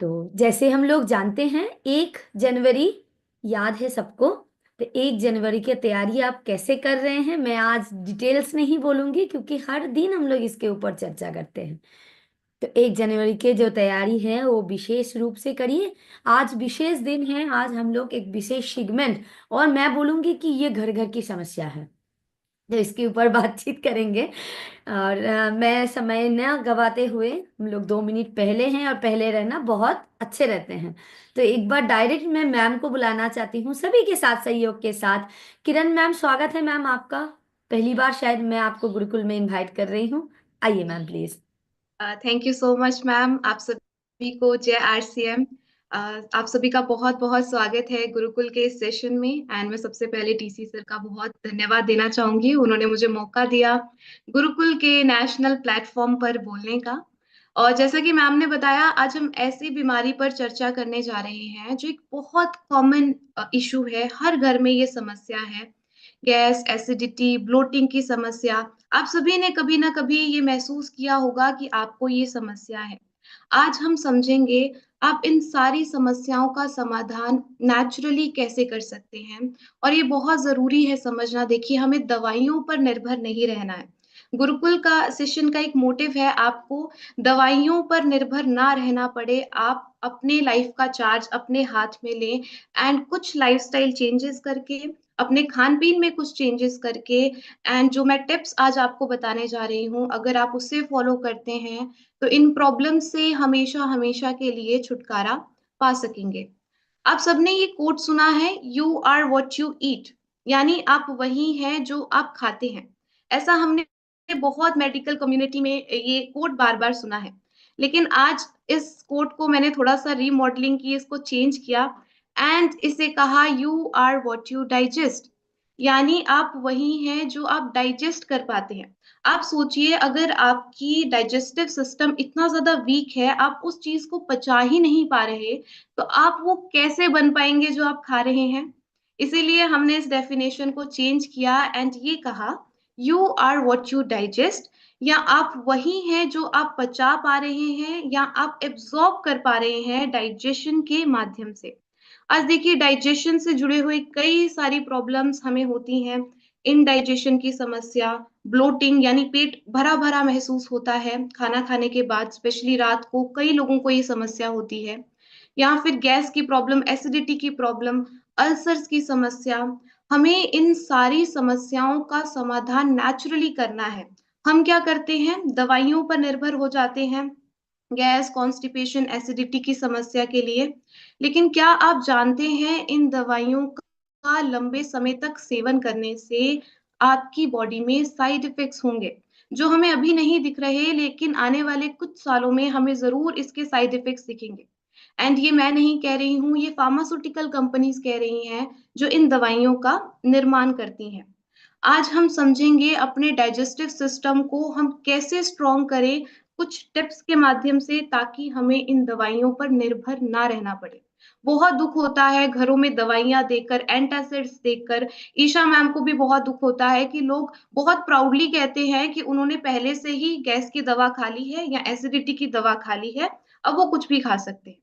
तो जैसे हम लोग जानते हैं 1 जनवरी याद है सबको। तो 1 जनवरी की तैयारी आप कैसे कर रहे हैं, मैं आज डिटेल्स नहीं बोलूंगी क्योंकि हर दिन हम लोग इसके ऊपर चर्चा करते हैं। तो 1 जनवरी के जो तैयारी है वो विशेष रूप से करिए। आज विशेष दिन है, आज हम लोग एक विशेष सेगमेंट, और मैं बोलूंगी कि ये घर घर की समस्या है, तो इसके ऊपर बातचीत करेंगे। और मैं समय न गवाते हुए, हम लोग 2 मिनट पहले हैं और पहले रहना बहुत अच्छे रहते हैं। तो एक बार डायरेक्ट मैं मैम को बुलाना चाहती हूँ, सभी के साथ सहयोग के साथ। किरण मैम, स्वागत है मैम आपका। पहली बार शायद मैं आपको गुरुकुल में इनवाइट कर रही हूँ। आइए ma'am please. Thank you so much ma'am. आप सभी को जय आरसीएम। आप सभी का बहुत बहुत स्वागत है गुरुकुल के इस सेशन में। एंड मैं सबसे पहले टीसी सर का बहुत धन्यवाद देना चाहूंगी, उन्होंने मुझे मौका दिया गुरुकुल के नेशनल प्लेटफॉर्म पर बोलने का। और जैसा कि मैम ने बताया, आज हम ऐसी बीमारी पर चर्चा करने जा रहे हैं जो एक बहुत कॉमन इशू है, हर घर में ये समस्या है। गैस, एसिडिटी, ब्लोटिंग की समस्या। आप सभी ने कभी ना कभी ये महसूस किया होगा कि आपको ये समस्या है। आज हम समझेंगे आप इन सारी समस्याओं का समाधान नेचुरली कैसे कर सकते हैं। और ये बहुत जरूरी है समझना। देखिए, हमें दवाइयों पर निर्भर नहीं रहना है। गुरुकुल का सेशन का एक मोटिव है आपको दवाइयों पर निर्भर ना रहना पड़े, आप अपने लाइफ का चार्ज अपने हाथ में लें। एंड कुछ लाइफस्टाइल चेंजेस करके, अपने खान पीन में कुछ चेंजेस करके, एंड जो मैं टिप्स आज आपको बताने जा रही हूँ, अगर आप उससे फॉलो करते हैं तो इन प्रॉब्लम से हमेशा हमेशा के लिए छुटकारा पा सकेंगे। आप सबने ये कोट सुना है, you are what you eat, यानी आप वही हैं जो आप खाते हैं। ऐसा हमने बहुत मेडिकल कम्युनिटी में ये कोट बार बार सुना है। लेकिन आज इस कोट को मैंने थोड़ा सा रीमॉडलिंग की, इसको चेंज किया एंड इसे कहा you are what you digest, यानी आप वही हैं जो आप डाइजेस्ट कर पाते हैं। आप सोचिए, अगर आपकी डाइजेस्टिव सिस्टम इतना ज्यादा वीक है, आप उस चीज को पचा ही नहीं पा रहे, तो आप वो कैसे बन पाएंगे जो आप खा रहे हैं। इसीलिए हमने इस डेफिनेशन को चेंज किया एंड ये कहा you are what you digest, या आप वही हैं जो आप पचा पा रहे हैं या आप एब्जॉर्ब कर पा रहे हैं डाइजेशन के माध्यम से। आज देखिए, डाइजेशन से जुड़े हुए कई सारी प्रॉब्लम्स हमें होती हैं। इनडाइजेशन की समस्या, ब्लोटिंग यानी पेट भरा भरा महसूस होता है खाना खाने के बाद, स्पेशली रात को कई लोगों को ये समस्या होती है। या फिर गैस की प्रॉब्लम, एसिडिटी की प्रॉब्लम, अल्सर्स की समस्या। हमें इन सारी समस्याओं का समाधान नेचुरली करना है। हम क्या करते हैं, दवाइयों पर निर्भर हो जाते हैं गैस, कॉन्स्टिपेशन, एसिडिटी की समस्या के लिए। लेकिन क्या आप जानते हैं, इन दवाइयों का लंबे समय तक सेवन करने से आपकी बॉडी में साइड इफेक्ट्स होंगे जो हमें अभी नहीं दिख रहे, लेकिन आने वाले कुछ सालों में हमें जरूर इसके साइड इफेक्ट्स दिखेंगे। एंड ये मैं नहीं कह रही हूँ, ये फार्मास्यूटिकल कंपनीज कह रही हैं जो इन दवाइयों का निर्माण करती हैं। आज हम समझेंगे अपने डाइजेस्टिव सिस्टम को हम कैसे स्ट्रॉन्ग करें, कुछ टिप्स के माध्यम से, ताकि हमें इन दवाइयों पर निर्भर ना रहना पड़े। बहुत दुख होता है घरों में दवाइयां देकर, एंटासिड्स देकर। ईशा मैम को भी बहुत दुख होता है कि लोग बहुत प्राउडली कहते हैं कि उन्होंने पहले से ही गैस की दवा खा ली है या एसिडिटी की दवा खा ली है, अब वो कुछ भी खा सकते हैं।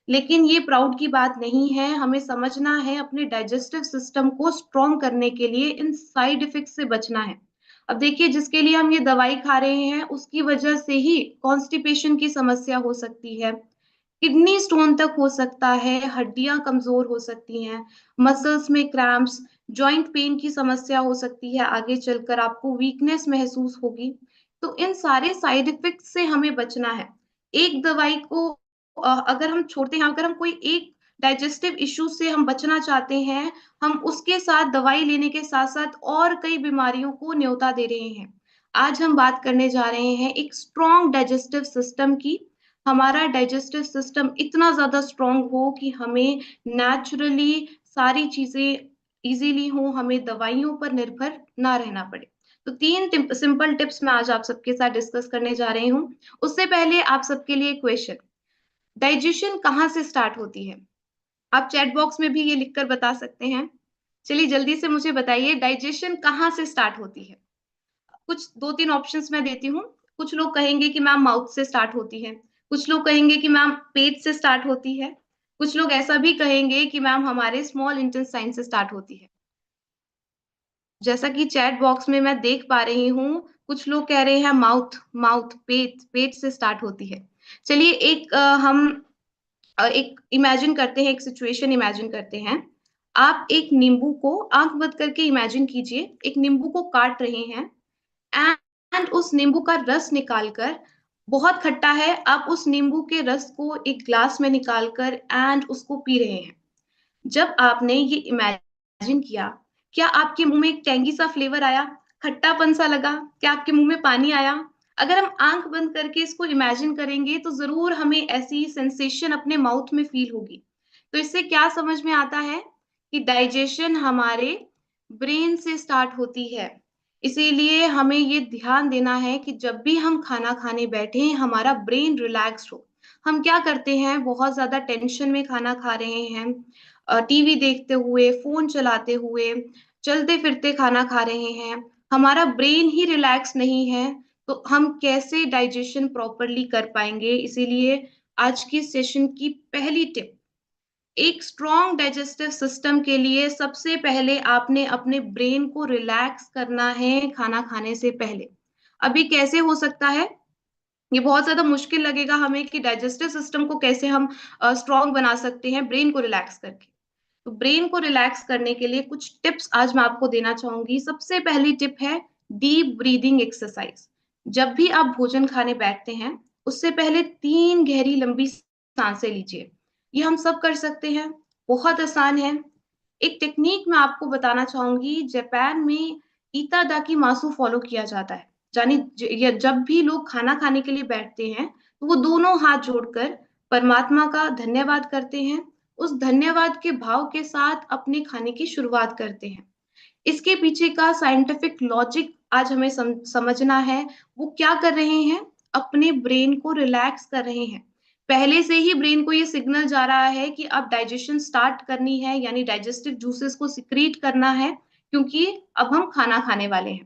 लेकिन ये प्राउड की बात नहीं है। हमें समझना है, अपने डाइजेस्टिव सिस्टम को स्ट्रॉन्ग करने के लिए इन साइड इफेक्ट से बचना है। अब देखिए, जिसके लिए हम ये दवाई खा रहे हैं उसकी वजह से ही कॉन्स्टिपेशन की समस्या हो सकती है, किडनी स्टोन तक हो सकता है, हड्डियां कमजोर हो सकती हैं, मसल्स में क्रैम्प्स, जॉइंट पेन की समस्या हो सकती है, आगे चलकर आपको वीकनेस महसूस होगी। तो इन सारे साइड इफेक्ट से हमें बचना है। एक दवाई को अगर हम छोड़ते हैं, अगर हम कोई एक डाइजेस्टिव इश्यू से हम बचना चाहते हैं, हम उसके साथ दवाई लेने के साथ साथ और कई बीमारियों को न्योता दे रहे हैं। आज हम बात करने जा रहे हैं एक स्ट्रॉन्ग डाइजेस्टिव सिस्टम की। हमारा डाइजेस्टिव सिस्टम इतना ज्यादा स्ट्रॉन्ग हो कि हमें नेचुरली सारी चीजें इजीली हो, हमें दवाइयों पर निर्भर ना रहना पड़े। तो तीन सिंपल टिप्स मैं आज आप सबके साथ डिस्कस करने जा रही हूँ। उससे पहले आप सबके लिए क्वेश्चन, डाइजेशन कहाँ से स्टार्ट होती है? आप चैट बॉक्स में भी ये लिखकर बता सकते हैं। चलिए जल्दी से मुझे बताइए, डाइजेशन कहाँ से स्टार्ट होती है? कुछ दो तीन ऑप्शंस मैं देती हूँ। कुछ लोग कहेंगे कि मैम माउथ से स्टार्ट होती है, कुछ लोग कहेंगे कि मैम पेट से स्टार्ट होती है, कुछ लोग ऐसा भी कहेंगे कि मैम हमारे स्मॉल इंटेस्टाइन से स्टार्ट होती है। जैसा कि चैट बॉक्स में मैं देख पा रही हूँ, कुछ लोग कह रहे हैं माउथ, माउथ पेट, पेट से स्टार्ट होती है। चलिए हम एक इमेजिन करते हैं, एक सिचुएशन इमेजिन करते हैं। आप एक नींबू को आंख बंद करके इमेजिन कीजिए, एक नींबू को काट रहे हैं एंड उस नींबू का रस निकालकर, बहुत खट्टा है, आप उस नींबू के रस को एक ग्लास में निकालकर एंड उसको पी रहे हैं। जब आपने ये इमेजिन किया, क्या आपके मुंह में एक टेंगी सा फ्लेवर आया, खट्टापन सा लगा, क्या आपके मुंह में पानी आया? अगर हम आंख बंद करके इसको इमेजिन करेंगे तो जरूर हमें ऐसी सेंसेशन अपने माउथ में फील होगी। तो इससे क्या समझ में आता है कि डाइजेशन हमारे ब्रेन से स्टार्ट होती है। इसीलिए हमें ये ध्यान देना है कि जब भी हम खाना खाने बैठे हमारा ब्रेन रिलैक्स्ड हो। हम क्या करते हैं, बहुत ज्यादा टेंशन में खाना खा रहे हैं, टीवी देखते हुए, फोन चलाते हुए, चलते फिरते खाना खा रहे हैं, हमारा ब्रेन ही रिलैक्स नहीं है, तो हम कैसे डाइजेशन प्रॉपरली कर पाएंगे? इसीलिए आज की सेशन की पहली टिप, एक स्ट्रॉन्ग डाइजेस्टिव सिस्टम के लिए सबसे पहले आपने अपने ब्रेन को रिलैक्स करना है खाना खाने से पहले। अभी कैसे हो सकता है? ये बहुत ज्यादा मुश्किल लगेगा हमें कि डाइजेस्टिव सिस्टम को कैसे हम स्ट्रॉन्ग बना सकते हैं ब्रेन को रिलैक्स करके। तो ब्रेन को रिलैक्स करने के लिए कुछ टिप्स आज मैं आपको देना चाहूंगी। सबसे पहली टिप है डीप ब्रीदिंग एक्सरसाइज। जब भी आप भोजन खाने बैठते हैं, उससे पहले 3 गहरी लंबी सांसें लीजिए। ये हम सब कर सकते हैं, बहुत आसान है। एक टेक्निक मैं आपको बताना चाहूंगी, जापान में इतादाकी मासु फॉलो किया जाता है। यानी जब भी लोग खाना खाने के लिए बैठते हैं, तो वो दोनों हाथ जोड़कर परमात्मा का धन्यवाद करते हैं, उस धन्यवाद के भाव के साथ अपने खाने की शुरुआत करते हैं। इसके पीछे का साइंटिफिक लॉजिक आज हमें समझना है। वो क्या कर रहे हैं, अपने ब्रेन को रिलैक्स कर रहे हैं। पहले से ही ब्रेन को ये सिग्नल जा रहा है कि अब डाइजेशन स्टार्ट करनी है, यानी डाइजेस्टिव जूसेस को सिक्रीट करना है, क्योंकि अब हम खाना खाने वाले हैं।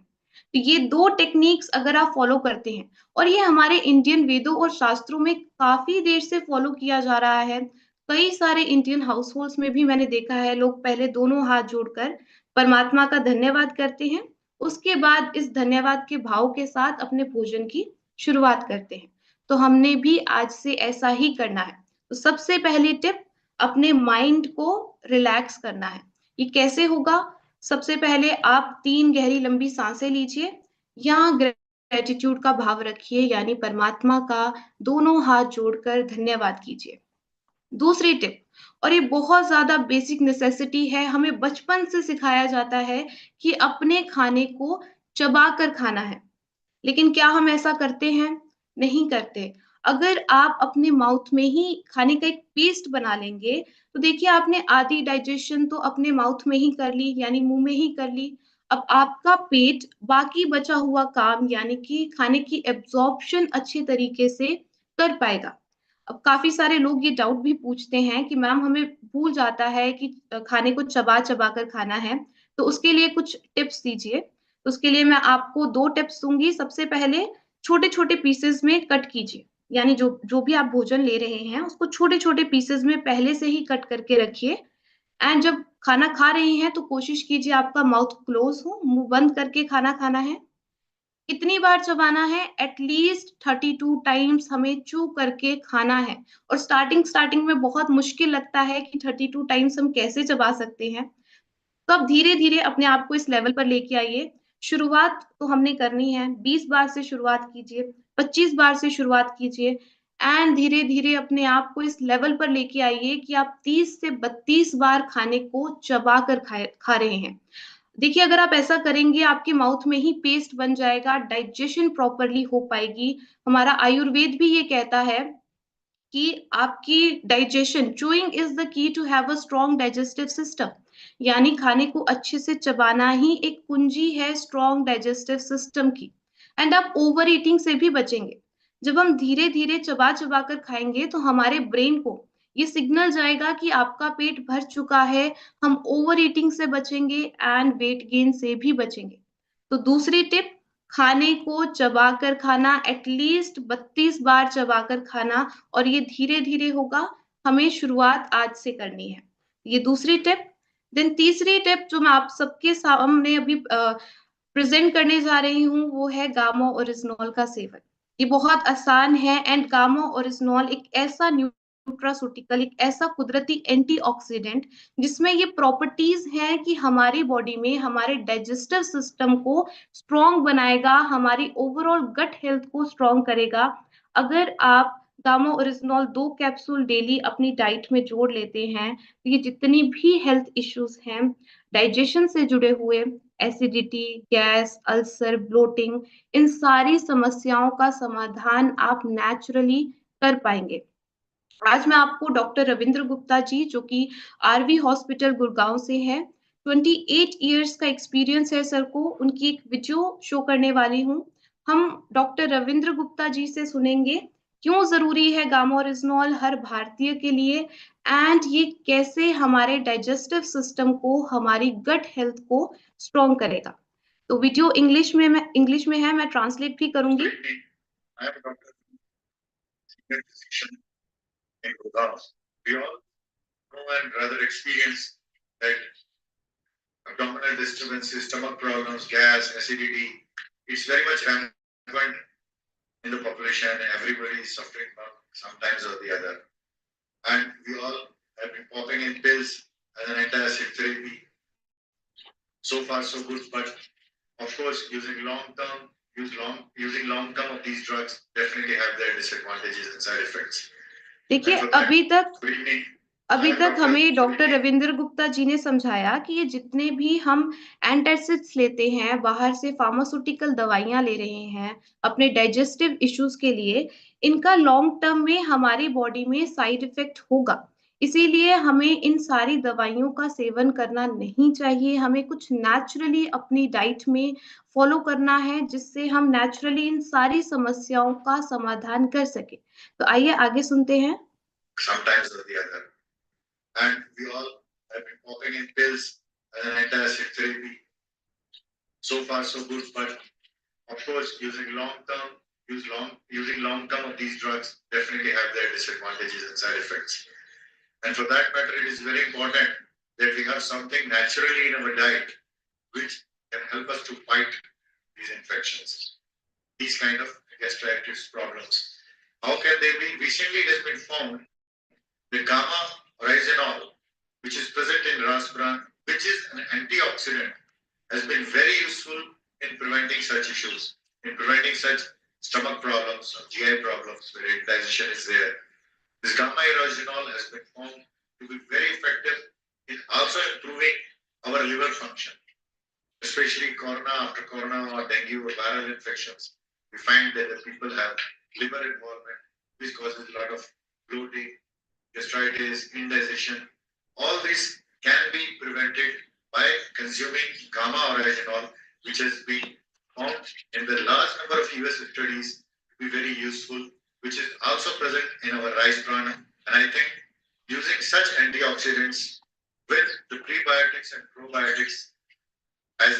तो ये 2 टेक्निक्स अगर आप फॉलो करते हैं, और ये हमारे इंडियन वेदों और शास्त्रों में काफी देर से फॉलो किया जा रहा है। कई सारे इंडियन हाउस होल्ड्स में भी मैंने देखा है, लोग पहले दोनों हाथ जोड़कर परमात्मा का धन्यवाद करते हैं, उसके बाद इस धन्यवाद के भाव के साथ अपने भोजन की शुरुआत करते हैं। तो हमने भी आज से ऐसा ही करना है। तो सबसे पहली टिप, अपने माइंड को रिलैक्स करना है। ये कैसे होगा? सबसे पहले आप 3 गहरी लंबी सांसें लीजिए, यहाँ ग्रेटिट्यूड का भाव रखिए, यानी परमात्मा का दोनों हाथ जोड़कर धन्यवाद कीजिए। दूसरी टिप, और ये बहुत ज्यादा बेसिक नेसेसिटी है, हमें बचपन से सिखाया जाता है कि अपने खाने को चबा कर खाना है। लेकिन क्या हम ऐसा करते हैं? नहीं करते। अगर आप अपने माउथ में ही खाने का एक पेस्ट बना लेंगे, तो देखिए आपने आधी डाइजेशन तो अपने माउथ में ही कर ली, यानी मुंह में ही कर ली। अब आपका पेट बाकी बचा हुआ काम, यानी कि खाने की एब्जॉर्प्शन अच्छे तरीके से कर पाएगा। अब काफी सारे लोग ये डाउट भी पूछते हैं कि मैम हमें भूल जाता है कि खाने को चबा चबा कर खाना है, तो उसके लिए कुछ टिप्स दीजिए। तो उसके लिए मैं आपको 2 टिप्स दूंगी। सबसे पहले, छोटे छोटे पीसेस में कट कीजिए, यानी जो जो भी आप भोजन ले रहे हैं उसको छोटे छोटे पीसेस में पहले से ही कट करके रखिए। एंड जब खाना खा रहे हैं तो कोशिश कीजिए आपका माउथ क्लोज हो, मुंह बंद करके खाना खाना है। कितनी बार चबाना है? एटलीस्ट 32 टाइम्स हमें चू करके खाना है। और स्टार्टिंग स्टार्टिंग में बहुत मुश्किल लगता है कि 32 टाइम्स हम कैसे चबा सकते हैं। तो आप धीरे धीरे अपने आप को इस लेवल पर लेके आइए। शुरुआत तो हमने करनी है, 20 बार से शुरुआत कीजिए, 25 बार से शुरुआत कीजिए, एंड धीरे धीरे अपने आप को इस लेवल पर लेके आइए कि आप 30 से 32 बार खाने को चबा कर खा रहे हैं। देखिए अगर आप ऐसा करेंगे, आपके माउथ में ही पेस्ट बन जाएगा, डाइजेशन प्रॉपरली हो पाएगी। हमारा आयुर्वेद भी ये कहता है कि आपकी digestion, chewing is the key to have a strong digestive system, यानी खाने को अच्छे से चबाना ही एक कुंजी है स्ट्रॉन्ग डाइजेस्टिव सिस्टम की। एंड आप ओवर ईटिंग से भी बचेंगे। जब हम धीरे धीरे चबा चबा कर खाएंगे तो हमारे ब्रेन को ये सिग्नल जाएगा कि आपका पेट भर चुका है, हम ओवर ईटिंग से बचेंगे एंड वेट गेन से भी बचेंगे। तो दूसरी टिप, खाने को चबाकर खाना, एटलीस्ट 32 बार चबाकर खाना, और ये धीरे धीरे होगा। हमें शुरुआत आज से करनी है। ये दूसरी टिप। देन तीसरी टिप जो मैं आप सबके सामने अभी प्रेजेंट करने जा रही हूँ वो है गामा ओरिजिनॉल का सेवन। ये बहुत आसान है, एंड गामा ओरिजिनॉल एक ऐसा न्यूट्रास्यूटिकल, एक ऐसा कुदरती एंटीऑक्सीडेंट जिसमें ये प्रॉपर्टीज हैं कि हमारी बॉडी में हमारे डाइजेस्टिव सिस्टम को स्ट्रॉन्ग बनाएगा, हमारी ओवरऑल गट हेल्थ को स्ट्रॉन्ग करेगा। अगर आप गामा ओरिजिनॉल 2 कैप्सूल डेली अपनी डाइट में जोड़ लेते हैं तो ये जितनी भी हेल्थ इश्यूज हैं डाइजेशन से जुड़े हुए, एसिडिटी, गैस, अल्सर, ब्लोटिंग, इन सारी समस्याओं का समाधान आप नेचुरली कर पाएंगे। आज मैं आपको डॉक्टर रविंद्र गुप्ता जी, जो कि आरवी हॉस्पिटल गुड़गांव से है, 28 इयर्स का एक्सपीरियंस है सर को, उनकी एक वीडियो शो करने वाली हूँ। हम डॉक्टर रविंद्र गुप्ता जी से सुनेंगे क्यों जरूरी है गामा ओरिजिनॉल हर भारतीय के लिए, एंड ये कैसे हमारे डाइजेस्टिव सिस्टम को, हमारी गट हेल्थ को स्ट्रॉन्ग करेगा। तो वीडियो इंग्लिश में है, मैं ट्रांसलेट भी करूंगी। I am Dr. Senior physician in Gurgaon. We all know and rather experience that abdominal disturbances, stomach problems, gas, acidity, it's very much rampant in the population. Everybody is suffering from sometimes or the other. And we all have been popping in pills as an antacid therapy. So far, so good, but of course, using long term of these drugs definitely have their disadvantages and side effects. देखिए, अभी तक हमें doctor Ravindra Gupta ji ने समझाया कि ये जितने भी हम एंटासिड्स लेते हैं, बाहर से फार्मास्यूटिकल दवाइयां ले रहे हैं अपने डाइजेस्टिव इश्यूज के लिए, इनका लॉन्ग टर्म में हमारी बॉडी में साइड इफेक्ट होगा। इसीलिए हमें इन सारी दवाइयों का सेवन करना नहीं चाहिए। हमें कुछ नेचुरली अपनी डाइट में फॉलो करना है जिससे हम नेचुरली इन सारी समस्याओं का समाधान कर सके। तो आइए आगे सुनते हैं। Sometimes or the other. And we all have been popping in pills as an antacid therapy. So far, so good, but of course, using long term of these drugs definitely have their disadvantages and side effects. And for that matter, it is very important that we have something naturally in our diet which can help us to fight these infections, these kind of gastritis problems. How can they be? Recently, it has been found the gamma oryzanol, which is present in raspberry, which is an antioxidant, has been very useful in preventing such issues, in preventing such stomach problems, GI problems where indigestion is there. This gamma oryzanol has been found to be very effective in also improving our liver function, especially after corona or dengue or viral infections. We find that the people have liver involvement, which causes a lot of bloating, gastritis, indigestion. All this can be prevented by consuming gamma oryzanol, which has been found in the large number of US studies to be very useful, which is also present in our rice bran. And I think using such antioxidants with the prebiotics and probiotics as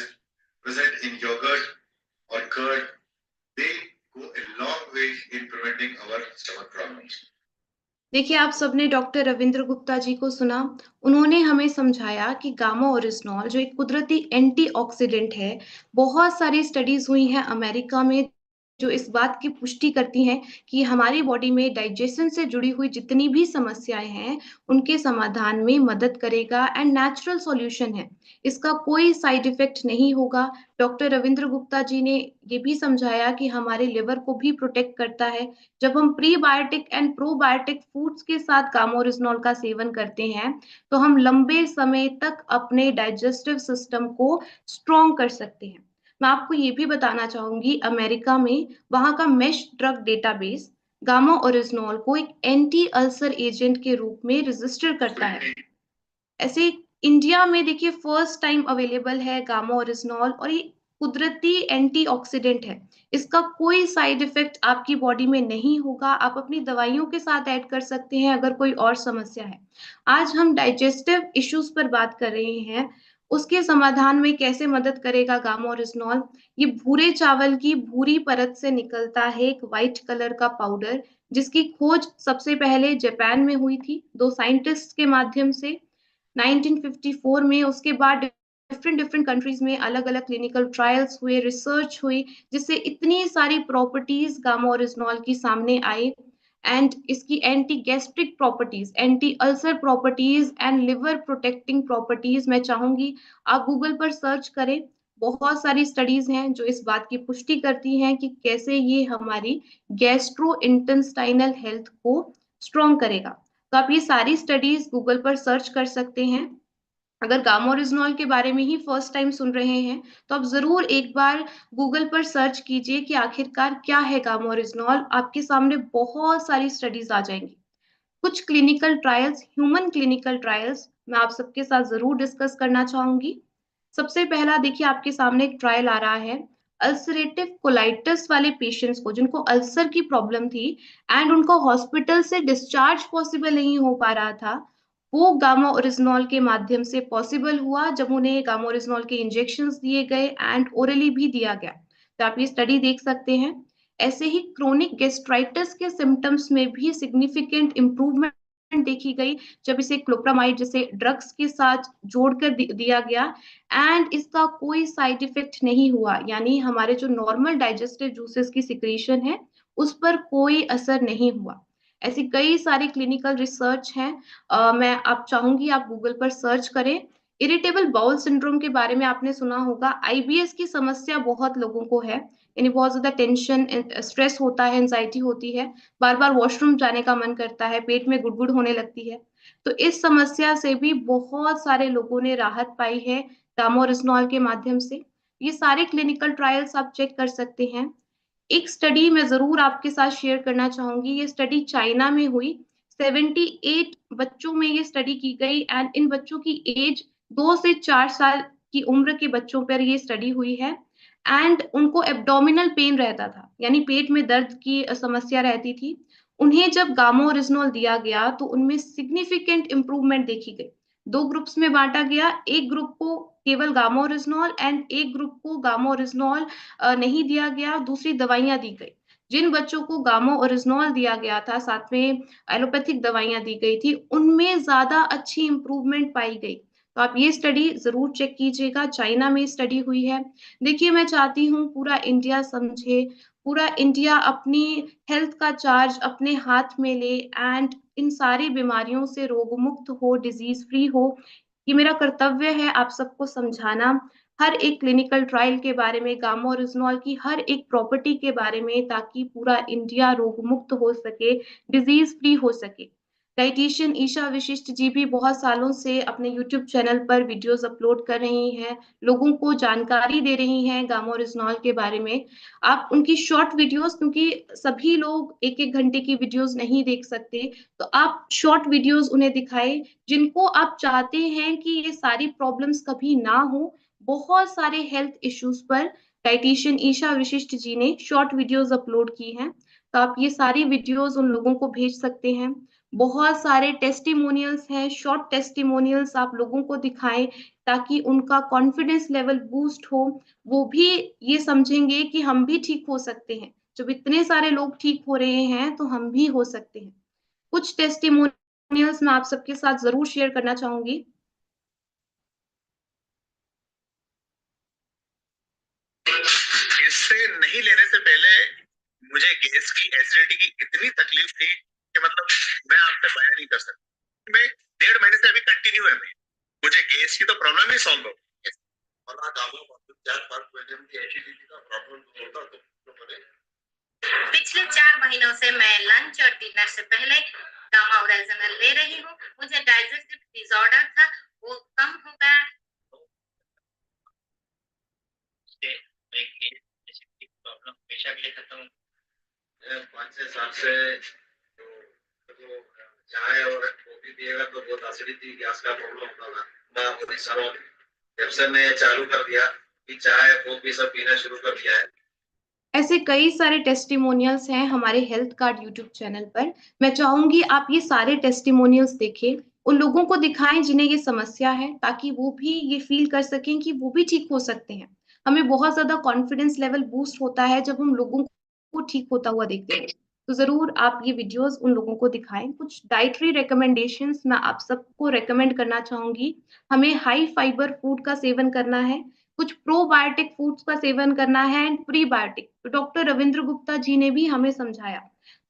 present in yogurt or curd, they go a long way in preventing our stomach problems. देखिए, आप सबने doctor Ravindra Gupta ji को सुना। उन्होंने हमें समझाया कि gamma oryzanol जो एक कुदरती एंटीऑक्सीडेंट है, बहुत सारी स्टडीज हुई हैं अमेरिका में जो इस बात की पुष्टि करती हैं कि हमारी बॉडी में डाइजेशन से जुड़ी हुई जितनी भी समस्याएं हैं उनके समाधान में मदद करेगा, एंड नेचुरल सॉल्यूशन है, इसका कोई साइड इफेक्ट नहीं होगा। डॉक्टर रविंद्र गुप्ता जी ने ये भी समझाया कि हमारे लिवर को भी प्रोटेक्ट करता है। जब हम प्रीबायोटिक एंड प्रोबायोटिक फूड्स के साथ गामा ओरिजिनॉल का सेवन करते हैं तो हम लंबे समय तक अपने डाइजेस्टिव सिस्टम को स्ट्रॉन्ग कर सकते हैं। मैं आपको ये भी बताना चाहूंगी, अमेरिका में वहां का mesh drug database gamma oryzanol को एक एंटी अल्सर एजेंट के रूप में रजिस्टर करता है। ऐसे इंडिया में देखिए फर्स्ट टाइम अवेलेबल है गामा ओरिजिनॉल, और ये कुदरती एंटीऑक्सीडेंट है। इसका कोई साइड इफेक्ट आपकी बॉडी में नहीं होगा। आप अपनी दवाइयों के साथ ऐड कर सकते हैं अगर कोई और समस्या है। आज हम डाइजेस्टिव इश्यूज पर बात कर रहे हैं। उसके समाधान में कैसे मदद करेगा गामा-ओरिजिनॉल। ये भूरे चावल की भूरी परत से निकलता है एक व्हाइट कलर का पाउडर, जिसकी खोज सबसे पहले जापान में हुई थी, 2 साइंटिस्ट के माध्यम से 1954 में। उसके बाद डिफरेंट डिफरेंट कंट्रीज में अलग-अलग क्लिनिकल ट्रायल्स हुए, रिसर्च हुई, जिससे इतनी सारी प्रॉपर्टीज गामा-ओरिजिनॉल की सामने आई। एंड इसकी anti gastric properties, anti ulcer properties and liver protecting properties, मैं चाहूंगी आप गूगल पर सर्च करें। बहुत सारी स्टडीज हैं जो इस बात की पुष्टि करती हैं कि कैसे ये हमारी गैस्ट्रो इंटेस्टाइनल हेल्थ को स्ट्रॉन्ग करेगा। तो आप ये सारी स्टडीज गूगल पर सर्च कर सकते हैं। अगर गामा ओरिजिनॉल के बारे में ही फर्स्ट टाइम सुन रहे हैं तो आप जरूर एक बार गूगल पर सर्च कीजिए कि आखिरकार क्या है गामा ओरिजिनॉल। आपके सामने बहुत सारी स्टडीज आ जाएंगी, कुछ clinical trials, human clinical trials मैं आप सबके साथ जरूर डिस्कस करना चाहूंगी। सबसे पहला देखिए, आपके सामने एक ट्रायल आ रहा है अल्सरेटिव कोलाइटिस वाले पेशेंट्स को, जिनको अल्सर की प्रॉब्लम थी एंड उनको हॉस्पिटल से डिस्चार्ज पॉसिबल नहीं हो पा रहा था। वो गामा ओरिजिनॉल के माध्यम से पॉसिबल हुआ जब उन्हें गामा ओरिजिनॉल के इंजेक्शंस दिए गए एंड ओरली भी दिया गया। तो आप ये स्टडी देख सकते हैं। ऐसे ही क्रोनिक गेस्ट्राइटिस के सिम्टम्स में भी सिग्निफिकेंट इंप्रूवमेंट देखी गई जब इसे क्लोप्रामाइड जैसे ड्रग्स के साथ जोड़कर दिया गया एंड इसका कोई साइड इफेक्ट नहीं हुआ। यानी हमारे जो नॉर्मल डाइजेस्टिव जूसेस की सिक्रीशन है उस पर कोई असर नहीं हुआ। ऐसी कई सारी क्लिनिकल रिसर्च हैं। मैं आप चाहूंगी आप गूगल पर सर्च करें। इरिटेबल बाउल सिंड्रोम के बारे में आपने सुना होगा। आईबीएस की समस्या बहुत लोगों को है, यानी बहुत ज्यादा टेंशन स्ट्रेस होता है, एंजाइटी होती है, बार बार वॉशरूम जाने का मन करता है, पेट में गुड़गुड़ होने लगती है। तो इस समस्या से भी बहुत सारे लोगों ने राहत पाई है गामा ओरिजिनॉल के माध्यम से। ये सारे क्लिनिकल ट्रायल्स आप चेक कर सकते हैं। एक स्टडी मैं जरूर आपके साथ शेयर करना चाहूंगी। ये स्टडी चाइना में हुई, 78 बच्चों में ये स्टडी की गई एंड इन बच्चों की एज 2 से 4 साल की उम्र के बच्चों पर ये स्टडी हुई है। एंड उनको एब्डोमिनल पेन रहता था, यानी पेट में दर्द की समस्या रहती थी। उन्हें जब गामा ओरिजिनॉल दिया गया तो उनमें सिग्निफिकेंट इंप्रूवमेंट देखी गई। 2 ग्रुप्स में बांटा गया, एक ग्रुप को केवल गामा ओरिजिनॉल एंड एक ग्रुप को गामा ओरिजिनॉल नहीं दिया गया, दूसरी दवाइयां दी गई। जिन बच्चों को गामा ओरिजिनॉल दिया गया था, साथ में एलोपैथिक दवाइयां दी गई थी, उनमें ज्यादा अच्छी इंप्रूवमेंट पाई गई। तो आप ये स्टडी जरूर चेक कीजिएगा, चाइना में स्टडी हुई है। देखिए, मैं चाहती हूँ पूरा इंडिया समझे, पूरा इंडिया अपनी हेल्थ का चार्ज अपने हाथ में ले एंड इन सारी बीमारियों से रोग मुक्त हो, डिजीज फ्री हो। ये मेरा कर्तव्य है आप सबको समझाना, हर एक क्लिनिकल ट्रायल के बारे में, गामा ओरिजिनॉल की हर एक प्रॉपर्टी के बारे में, ताकि पूरा इंडिया रोग मुक्त हो सके, डिजीज फ्री हो सके। डाइटिशियन ईशा विशिष्ट जी भी बहुत सालों से अपने यूट्यूब चैनल पर वीडियोस अपलोड कर रही हैं, लोगों को जानकारी दे रही हैं गामा ओरिजिनॉल के बारे में। आप उनकी शॉर्ट वीडियोस, क्योंकि सभी लोग एक एक घंटे की वीडियोस नहीं देख सकते, तो आप शॉर्ट वीडियोस उन्हें दिखाएं, जिनको आप चाहते हैं कि ये सारी प्रॉब्लम्स कभी ना हो। बहुत सारे हेल्थ इश्यूज पर डाइटिशियन ईशा विशिष्ट जी ने शॉर्ट वीडियोस अपलोड की हैं, तो आप ये सारी वीडियोस उन लोगों को भेज सकते हैं। बहुत सारे टेस्टिमोनियल्स हैं, शॉर्ट टेस्टिमोनियल्स आप लोगों को दिखाएं, ताकि उनका कॉन्फिडेंस लेवल बूस्ट हो। वो भी ये समझेंगे कि हम भी ठीक हो सकते हैं, जब इतने सारे लोग ठीक हो रहे हैं तो हम भी हो सकते हैं। कुछ टेस्टिमोनियल्स मैं आप सबके साथ जरूर शेयर करना चाहूंगी। इससे नहीं लेने से पहले मुझे गैस की, एसिडिटी की इतनी तकलीफ थी कि मतलब मैं आपसे बयान नहीं कर सकता। मैं 1.5 महीने से अभी कंटिन्यू है, मैं मुझे गैस की तो प्रॉब्लम ही सॉल्व हो गई। पिछले 4 महीनों से मैं लंच और डिनर से पहले गामा ओरिजिनल ले रही हूँ। मुझे डाइजेस्टिव डिसऑर्डर था, वो कम हो गया। प्रॉब्लम हमेशा के लिए खत्म। 5 से 7 से तो चाय और कॉफी पिएगा तो बहुत एसिडिटी, गैस का प्रॉब्लम होता था। जब से मैं चालू कर दिया कि चाय कॉफी सब पीना शुरू कर दिया है। ऐसे कई सारे टेस्टिमोनियल्स हैं हमारे हेल्थ कार्ड यूट्यूब चैनल पर। मैं चाहूंगी आप ये सारे टेस्टिमोनियल्स देखें। उन लोगों को दिखाएं जिन्हें ये समस्या है, ताकि वो भी ये फील कर सकें कि वो भी ठीक हो सकते हैं। हमें बहुत ज्यादा कॉन्फिडेंस लेवल बूस्ट होता है जब हम लोगों को ठीक होता हुआ देखते हैं। तो जरूर आप ये वीडियोस उन लोगों को दिखाएं। कुछ डाइटरी रिकमेंडेशंस मैं आप सबको रेकमेंड करना चाहूंगी। हमें हाई फाइबर फूड का सेवन करना है, कुछ प्रोबायोटिक फूड्स का सेवन करना है एंड प्रीबायोटिक। तो डॉक्टर रविंद्र गुप्ता जी ने भी हमें समझाया।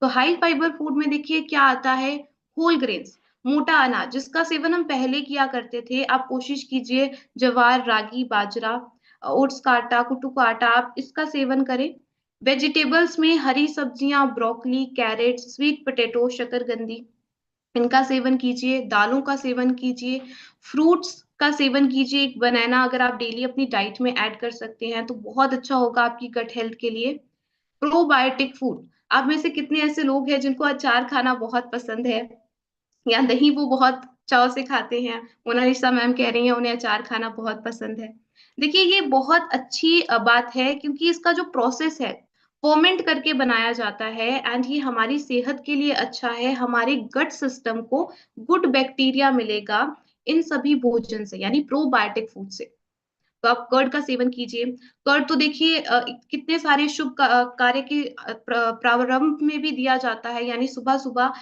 तो हाई फाइबर फूड में देखिए क्या आता है, होल ग्रेन्स, मोटा अनाज, जिसका सेवन हम पहले किया करते थे। आप कोशिश कीजिए जवार, रागी, बाजरा, ओट्स का आटा, कुट्टू का आटा, आप इसका सेवन करें। वेजिटेबल्स में हरी सब्जियां, ब्रोकली, कैरेट, स्वीट पोटैटो, शकरकंदी, इनका सेवन कीजिए। दालों का सेवन कीजिए, फ्रूट्स का सेवन कीजिए। एक बनाना अगर आप डेली अपनी डाइट में ऐड कर सकते हैं तो बहुत अच्छा होगा आपकी गट हेल्थ के लिए। प्रोबायोटिक फूड, आप में से कितने ऐसे लोग हैं जिनको अचार खाना बहुत पसंद है, या दही वो बहुत चाव से खाते हैं। मोनालिसा मैम कह रही हैं उन्हें अचार खाना बहुत पसंद है। देखिए ये बहुत अच्छी बात है, क्योंकि इसका जो प्रोसेस है, फर्मेंट करके बनाया जाता है एंड ये हमारी सेहत के लिए अच्छा है। हमारे गट सिस्टम को गुड बैक्टीरिया मिलेगा इन सभी भोजन से, यानी प्रोबायोटिक फूड से। तो आप कर्ड का सेवन कीजिए। कर्ड तो देखिए कितने सारे शुभ कार्य के प्रारंभ में भी दिया जाता है, यानी सुबह सुबह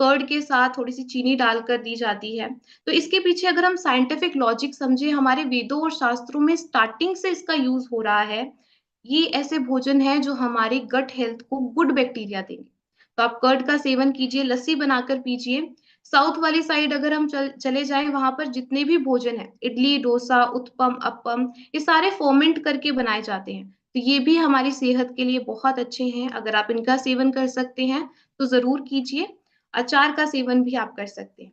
कर्ड के साथ थोड़ी सी चीनी डालकर दी जाती है। तो इसके पीछे अगर हम साइंटिफिक लॉजिक समझे, हमारे वेदों और शास्त्रों में स्टार्टिंग से इसका यूज हो रहा है। ये ऐसे भोजन है जो हमारे गट हेल्थ को गुड बैक्टीरिया देंगे। तो आप कर्ड का सेवन कीजिए, लस्सी बनाकर पीजिए। साउथ वाली साइड अगर हम चले जाएं, वहां पर जितने भी भोजन है, इडली, डोसा, उत्पम, अप्पम, ये सारे फर्मेंट करके बनाए जाते हैं। तो ये भी हमारी सेहत के लिए बहुत अच्छे हैं। अगर आप इनका सेवन कर सकते हैं तो जरूर कीजिए। अचार का सेवन भी आप कर सकते हैं।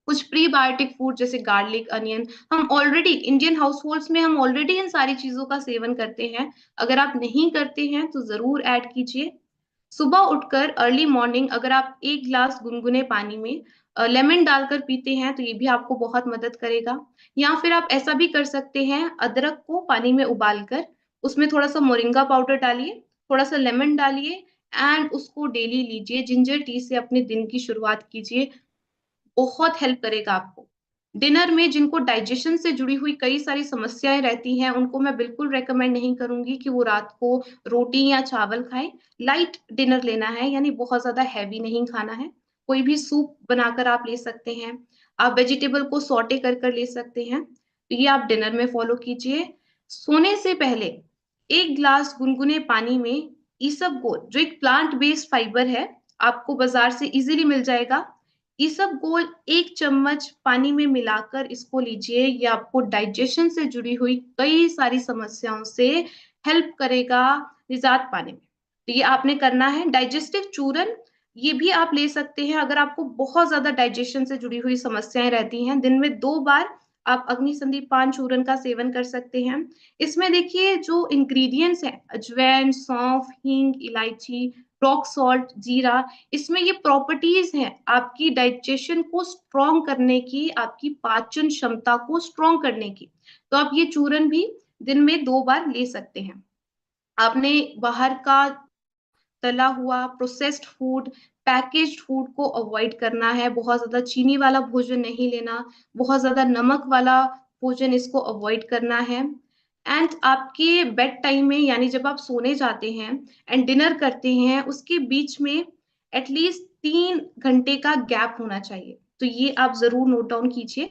कुछ प्रीबायोटिक फूड जैसे गार्लिक, अनियन, हम ऑलरेडी इंडियन हाउस होल्ड्स में हम ऑलरेडी इन सारी चीजों का सेवन करते हैं। अगर आप नहीं करते हैं तो जरूर ऐड कीजिए। सुबह उठकर अर्ली मॉर्निंग अगर आप एक ग्लास गुनगुने पानी में लेमन डालकर पीते हैं तो ये भी आपको बहुत मदद करेगा। या फिर आप ऐसा भी कर सकते हैं, अदरक को पानी में उबालकर उसमें थोड़ा सा मोरिंगा पाउडर डालिए, थोड़ा सा लेमन डालिए एंड उसको डेली लीजिए। जिंजर टी से अपने दिन की शुरुआत कीजिए, बहुत हेल्प करेगा आपको। डिनर में जिनको डाइजेशन से जुड़ी हुई कई सारी समस्याएं रहती हैं, उनको मैं बिल्कुल रेकमेंड नहीं करूंगी कि वो रात को रोटी या चावल खाएं। लाइट डिनर लेना है, यानी बहुत ज्यादा हैवी नहीं खाना है। कोई भी सूप बनाकर आप ले सकते हैं, आप वेजिटेबल को सॉटे कर कर ले सकते हैं। तो ये आप डिनर में फॉलो कीजिए। सोने से पहले एक ग्लास गुनगुने पानी में ईसबगोल, जो एक प्लांट बेस्ड फाइबर है, आपको बाजार से इजीली मिल जाएगा, ईसबगोल 1 चम्मच पानी में मिलाकर इसको लीजिए। ये आपको डाइजेशन से जुड़ी हुई कई सारी समस्याओं से हेल्प करेगा निजात पाने में। तो ये आपने करना है। डाइजेस्टिव चूरन, ये भी आप ले सकते हैं अगर आपको बहुत ज्यादा डाइजेशन से जुड़ी हुई समस्याएं रहती हैं। दिन में 2 बार आप अग्नि संदीप पान चूरन का सेवन कर सकते हैं। इसमें देखिए जो इंग्रेडिएंट्स हैं, अजवाइन, सौंफ, हींग, इलायची, रॉक सॉल्ट, जीरा, इसमें ये प्रॉपर्टीज हैं आपकी डाइजेशन को स्ट्रॉन्ग करने की, आपकी पाचन क्षमता को स्ट्रॉन्ग करने की। तो आप ये चूरन भी दिन में 2 बार ले सकते हैं। आपने बाहर का तला हुआ, प्रोसेस्ड फूड, पैकेज्ड फूड को अवॉइड करना है। बहुत ज्यादा चीनी वाला भोजन नहीं लेना, बहुत ज्यादा नमक वाला भोजन इसको अवॉइड करना है। एंड आपके बेड टाइम में, यानी जब आप सोने जाते हैं एंड डिनर करते हैं, उसके बीच में एटलीस्ट 3 घंटे का गैप होना चाहिए। तो ये आप जरूर नोट डाउन कीजिए।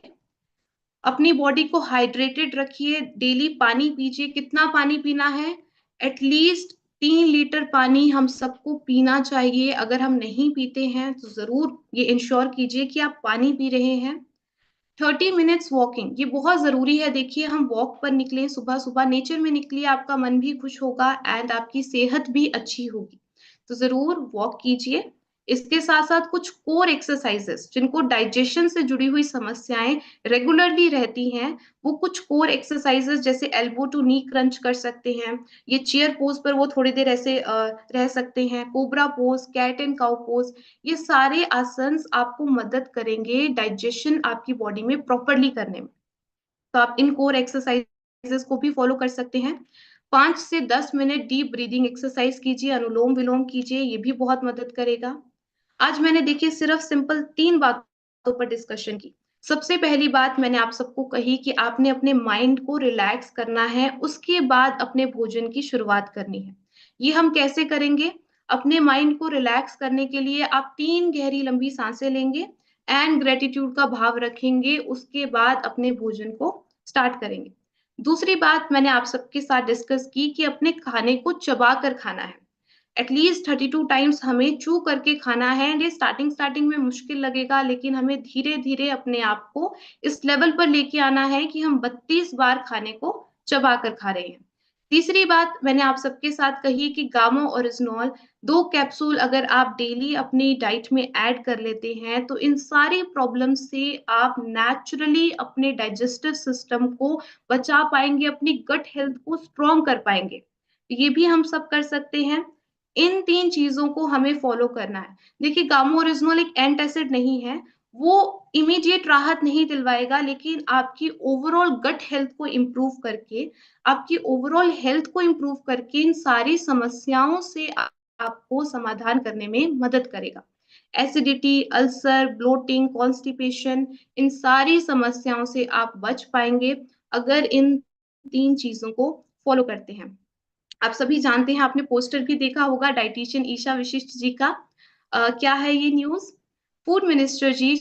अपनी बॉडी को हाइड्रेटेड रखिए, डेली पानी पीजिए। कितना पानी पीना है? एटलीस्ट 3 लीटर पानी हम सबको पीना चाहिए। अगर हम नहीं पीते हैं तो जरूर ये इंश्योर कीजिए कि आप पानी पी रहे हैं। 30 मिनट्स वॉकिंग, ये बहुत जरूरी है। देखिए हम वॉक पर निकले, सुबह सुबह नेचर में निकलिए, आपका मन भी खुश होगा एंड आपकी सेहत भी अच्छी होगी। तो जरूर वॉक कीजिए। इसके साथ साथ कुछ कोर एक्सरसाइजेस, जिनको डाइजेशन से जुड़ी हुई समस्याएं रेगुलरली रहती हैं, वो कुछ कोर एक्सरसाइजेस जैसे एल्बो टू नी क्रंच कर सकते हैं। ये चेयर पोज पर वो थोड़ी देर ऐसे रह सकते हैं। Cobra pose, cat and cow pose, ये सारे आसन आपको मदद करेंगे डाइजेशन आपकी बॉडी में प्रॉपरली करने में। तो आप इन कोर एक्सरसाइजेस को भी फॉलो कर सकते हैं। 5 से 10 मिनट डीप ब्रीदिंग एक्सरसाइज कीजिए, अनुलोम विलोम कीजिए, ये भी बहुत मदद करेगा। आज मैंने देखिए सिर्फ सिंपल 3 बातों बातों पर डिस्कशन की। सबसे पहली बात मैंने आप सबको कही कि आपने अपने माइंड को रिलैक्स करना है, उसके बाद अपने भोजन की शुरुआत करनी है। ये हम कैसे करेंगे? अपने माइंड को रिलैक्स करने के लिए आप 3 गहरी लंबी सांसें लेंगे एंड ग्रेटिट्यूड का भाव रखेंगे, उसके बाद अपने भोजन को स्टार्ट करेंगे। दूसरी बात मैंने आप सबके साथ डिस्कस की कि अपने खाने को चबा कर खाना है। एटलीस्ट 32 टाइम्स हमें च्यू करके खाना है। एंड ये स्टार्टिंग स्टार्टिंग में मुश्किल लगेगा, लेकिन हमें धीरे धीरे अपने आप को इस लेवल पर लेके आना है कि हम 32 बार खाने को चबा कर खा रहे हैं। तीसरी बात मैंने आप सबके साथ कही कि गामो ओरिजिनॉल 2 कैप्सूल अगर आप डेली अपनी डाइट में ऐड कर लेते हैं तो इन सारी प्रॉब्लम से आप नेचुरली अपने डाइजेस्टिव सिस्टम को बचा पाएंगे, अपनी गट हेल्थ को स्ट्रॉन्ग कर पाएंगे। ये भी हम सब कर सकते हैं। इन 3 चीजों को हमें फॉलो करना है। देखिए, गामो ओरिजिनॉल एक एंटासिड नहीं है, वो इमीडिएट राहत नहीं दिलवाएगा, लेकिन आपकी ओवरऑल गट हेल्थ को इम्प्रूव करके, आपकी ओवरऑल हेल्थ को इम्प्रूव करके इन सारी समस्याओं से आपको समाधान करने में मदद करेगा। एसिडिटी, अल्सर, ब्लोटिंग, कॉन्स्टिपेशन, इन सारी समस्याओं से आप बच पाएंगे अगर इन 3 चीजों को फॉलो करते हैं। आप सभी जानते हैं, आपने पोस्टर भी देखा होगा डाइटिशियन ईशा विशिष्ट जी का। क्या है ये न्यूज? फूड मिनिस्टर जी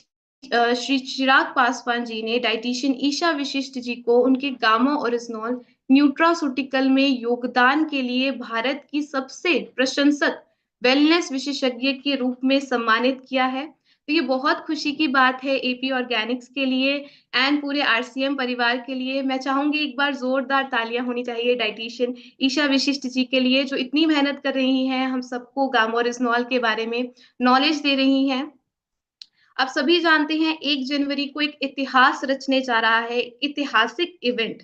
श्री चिराग पासवान जी ने डाइटिशियन ईशा विशिष्ट जी को उनके गामा ओरिजिनॉल न्यूट्रास्यूटिकल में योगदान के लिए भारत की सबसे प्रशंसक वेलनेस विशेषज्ञ के रूप में सम्मानित किया है। तो ये बहुत खुशी की बात है एपी ऑर्गेनिक्स के लिए एंड पूरे आरसीएम परिवार के लिए। मैं चाहूंगी एक बार जोरदार तालियां होनी चाहिए डाइटिशियन ईशा विशिष्ट जी के लिए, जो इतनी मेहनत कर रही हैं, हम सबको गामा ओरिजिनॉल के बारे में नॉलेज दे रही हैं। आप सभी जानते हैं 1 जनवरी को एक इतिहास रचने जा रहा है, ऐतिहासिक इवेंट,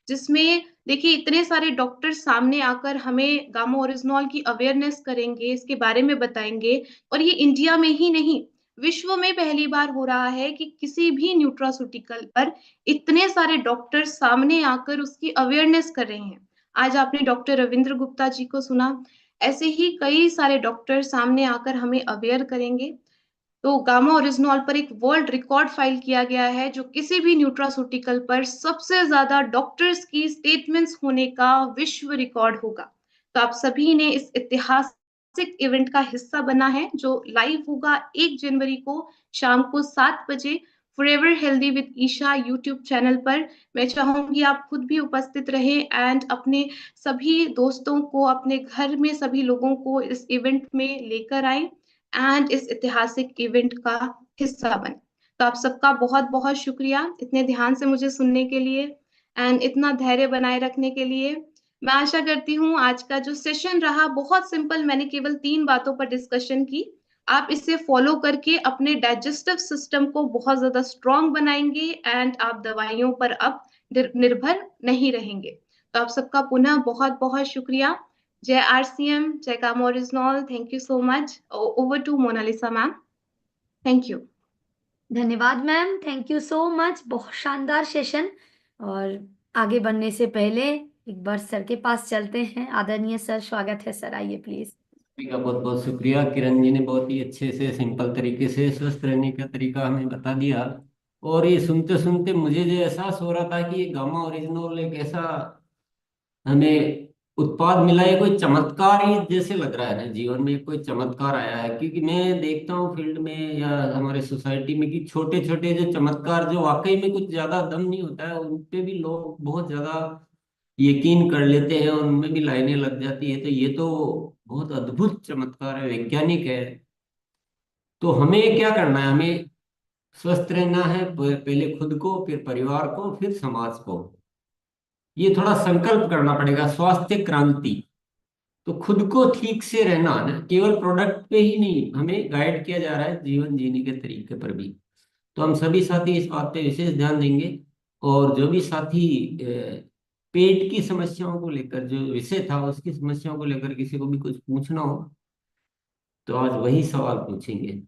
जिसमें देखिए इतने सारे डॉक्टर सामने आकर हमें गामा ओरिजिनॉल की अवेयरनेस करेंगे, इसके बारे में बताएंगे। और ये इंडिया में ही नहीं, विश्व में पहली बार हो रहा है कि किसी भी न्यूट्रास्यूटिकल पर इतने सारे डॉक्टर सामने आकर उसकी अवेयरनेस कर रहे हैं। आज आपने डॉक्टर रविंद्र गुप्ता जी को सुना, ऐसे ही कई सारे डॉक्टर सामने आकर हमें अवेयर करेंगे। तो गामा ओरिजिनॉल पर एक वर्ल्ड रिकॉर्ड फाइल किया गया है, जो किसी भी न्यूट्रास्यूटिकल पर सबसे ज्यादा डॉक्टर्स की स्टेटमेंट्स होने का विश्व रिकॉर्ड होगा। तो आप सभी ने इस ऐतिहासिक इवेंट का हिस्सा बना है, जो लाइव होगा 1 जनवरी को शाम को 7 बजे forever healthy with Isha YouTube channel पर। मैं चाहूंगी आप खुद भी उपस्थित रहें एंड अपने सभी दोस्तों को, अपने घर में सभी लोगों को इस इवेंट में लेकर आए एंड इस ऐतिहासिक इवेंट का हिस्सा बने। तो आप सबका बहुत बहुत शुक्रिया इतने ध्यान से मुझे सुनने के लिए एंड इतना धैर्य बनाए रखने के लिए। मैं आशा करती हूँ आज का जो सेशन रहा बहुत सिंपल, मैंने केवल 3 बातों पर डिस्कशन की, आप इसे फॉलो करके अपने डाइजेस्टिव सिस्टम को बहुत ज्यादा स्ट्रॉन्ग बनाएंगे एंड आप दवाइयों पर अब निर्भर नहीं रहेंगे। तो आप सबका पुनः बहुत बहुत शुक्रिया। जय आरसीएम, जय Gamma original. Thank you so much. Over to Monalisa ma'am. Thank you. धन्यवाद ma'am, thank you so much, बहुत शानदार सेशन। और आगे बढ़ने से पहले एक बार सर के पास चलते हैं। आदरणीय सर, स्वागत है सर, आइए प्लीज। का बहुत बहुत शुक्रिया। किरण जी ने बहुत ही अच्छे से सिंपल तरीके से स्वस्थ रहने का तरीका हमें बता दिया। और ये सुनते सुनते मुझे जो एहसास हो रहा था कि ये गामा ओरिजिनल एक ऐसा हमें उत्पाद मिला है, कोई चमत्कार ही जैसे लग रहा है ना, जीवन में कोई चमत्कार आया है। क्योंकि मैं देखता हूँ फील्ड में या हमारे सोसाइटी में कि छोटे छोटे जो चमत्कार जो वाकई में कुछ ज्यादा दम नहीं होता है, उन पे भी लोग बहुत ज्यादा यकीन कर लेते हैं, उनमें भी लाइनें लग जाती है। तो ये तो बहुत अद्भुत चमत्कार है, वैज्ञानिक है। तो हमें क्या करना है? हमें स्वस्थ रहना है, पहले खुद को, फिर परिवार को, फिर समाज को। ये थोड़ा संकल्प करना पड़ेगा, स्वास्थ्य क्रांति। तो खुद को ठीक से रहना है ना, केवल प्रोडक्ट पे ही नहीं, हमें गाइड किया जा रहा है जीवन जीने के तरीके पर भी। तो हम सभी साथी इस बात पे विशेष ध्यान देंगे। और जो भी साथी पेट की समस्याओं को लेकर जो विषय था, उसकी समस्याओं को लेकर किसी को भी कुछ पूछना हो तो आज वही सवाल पूछेंगे।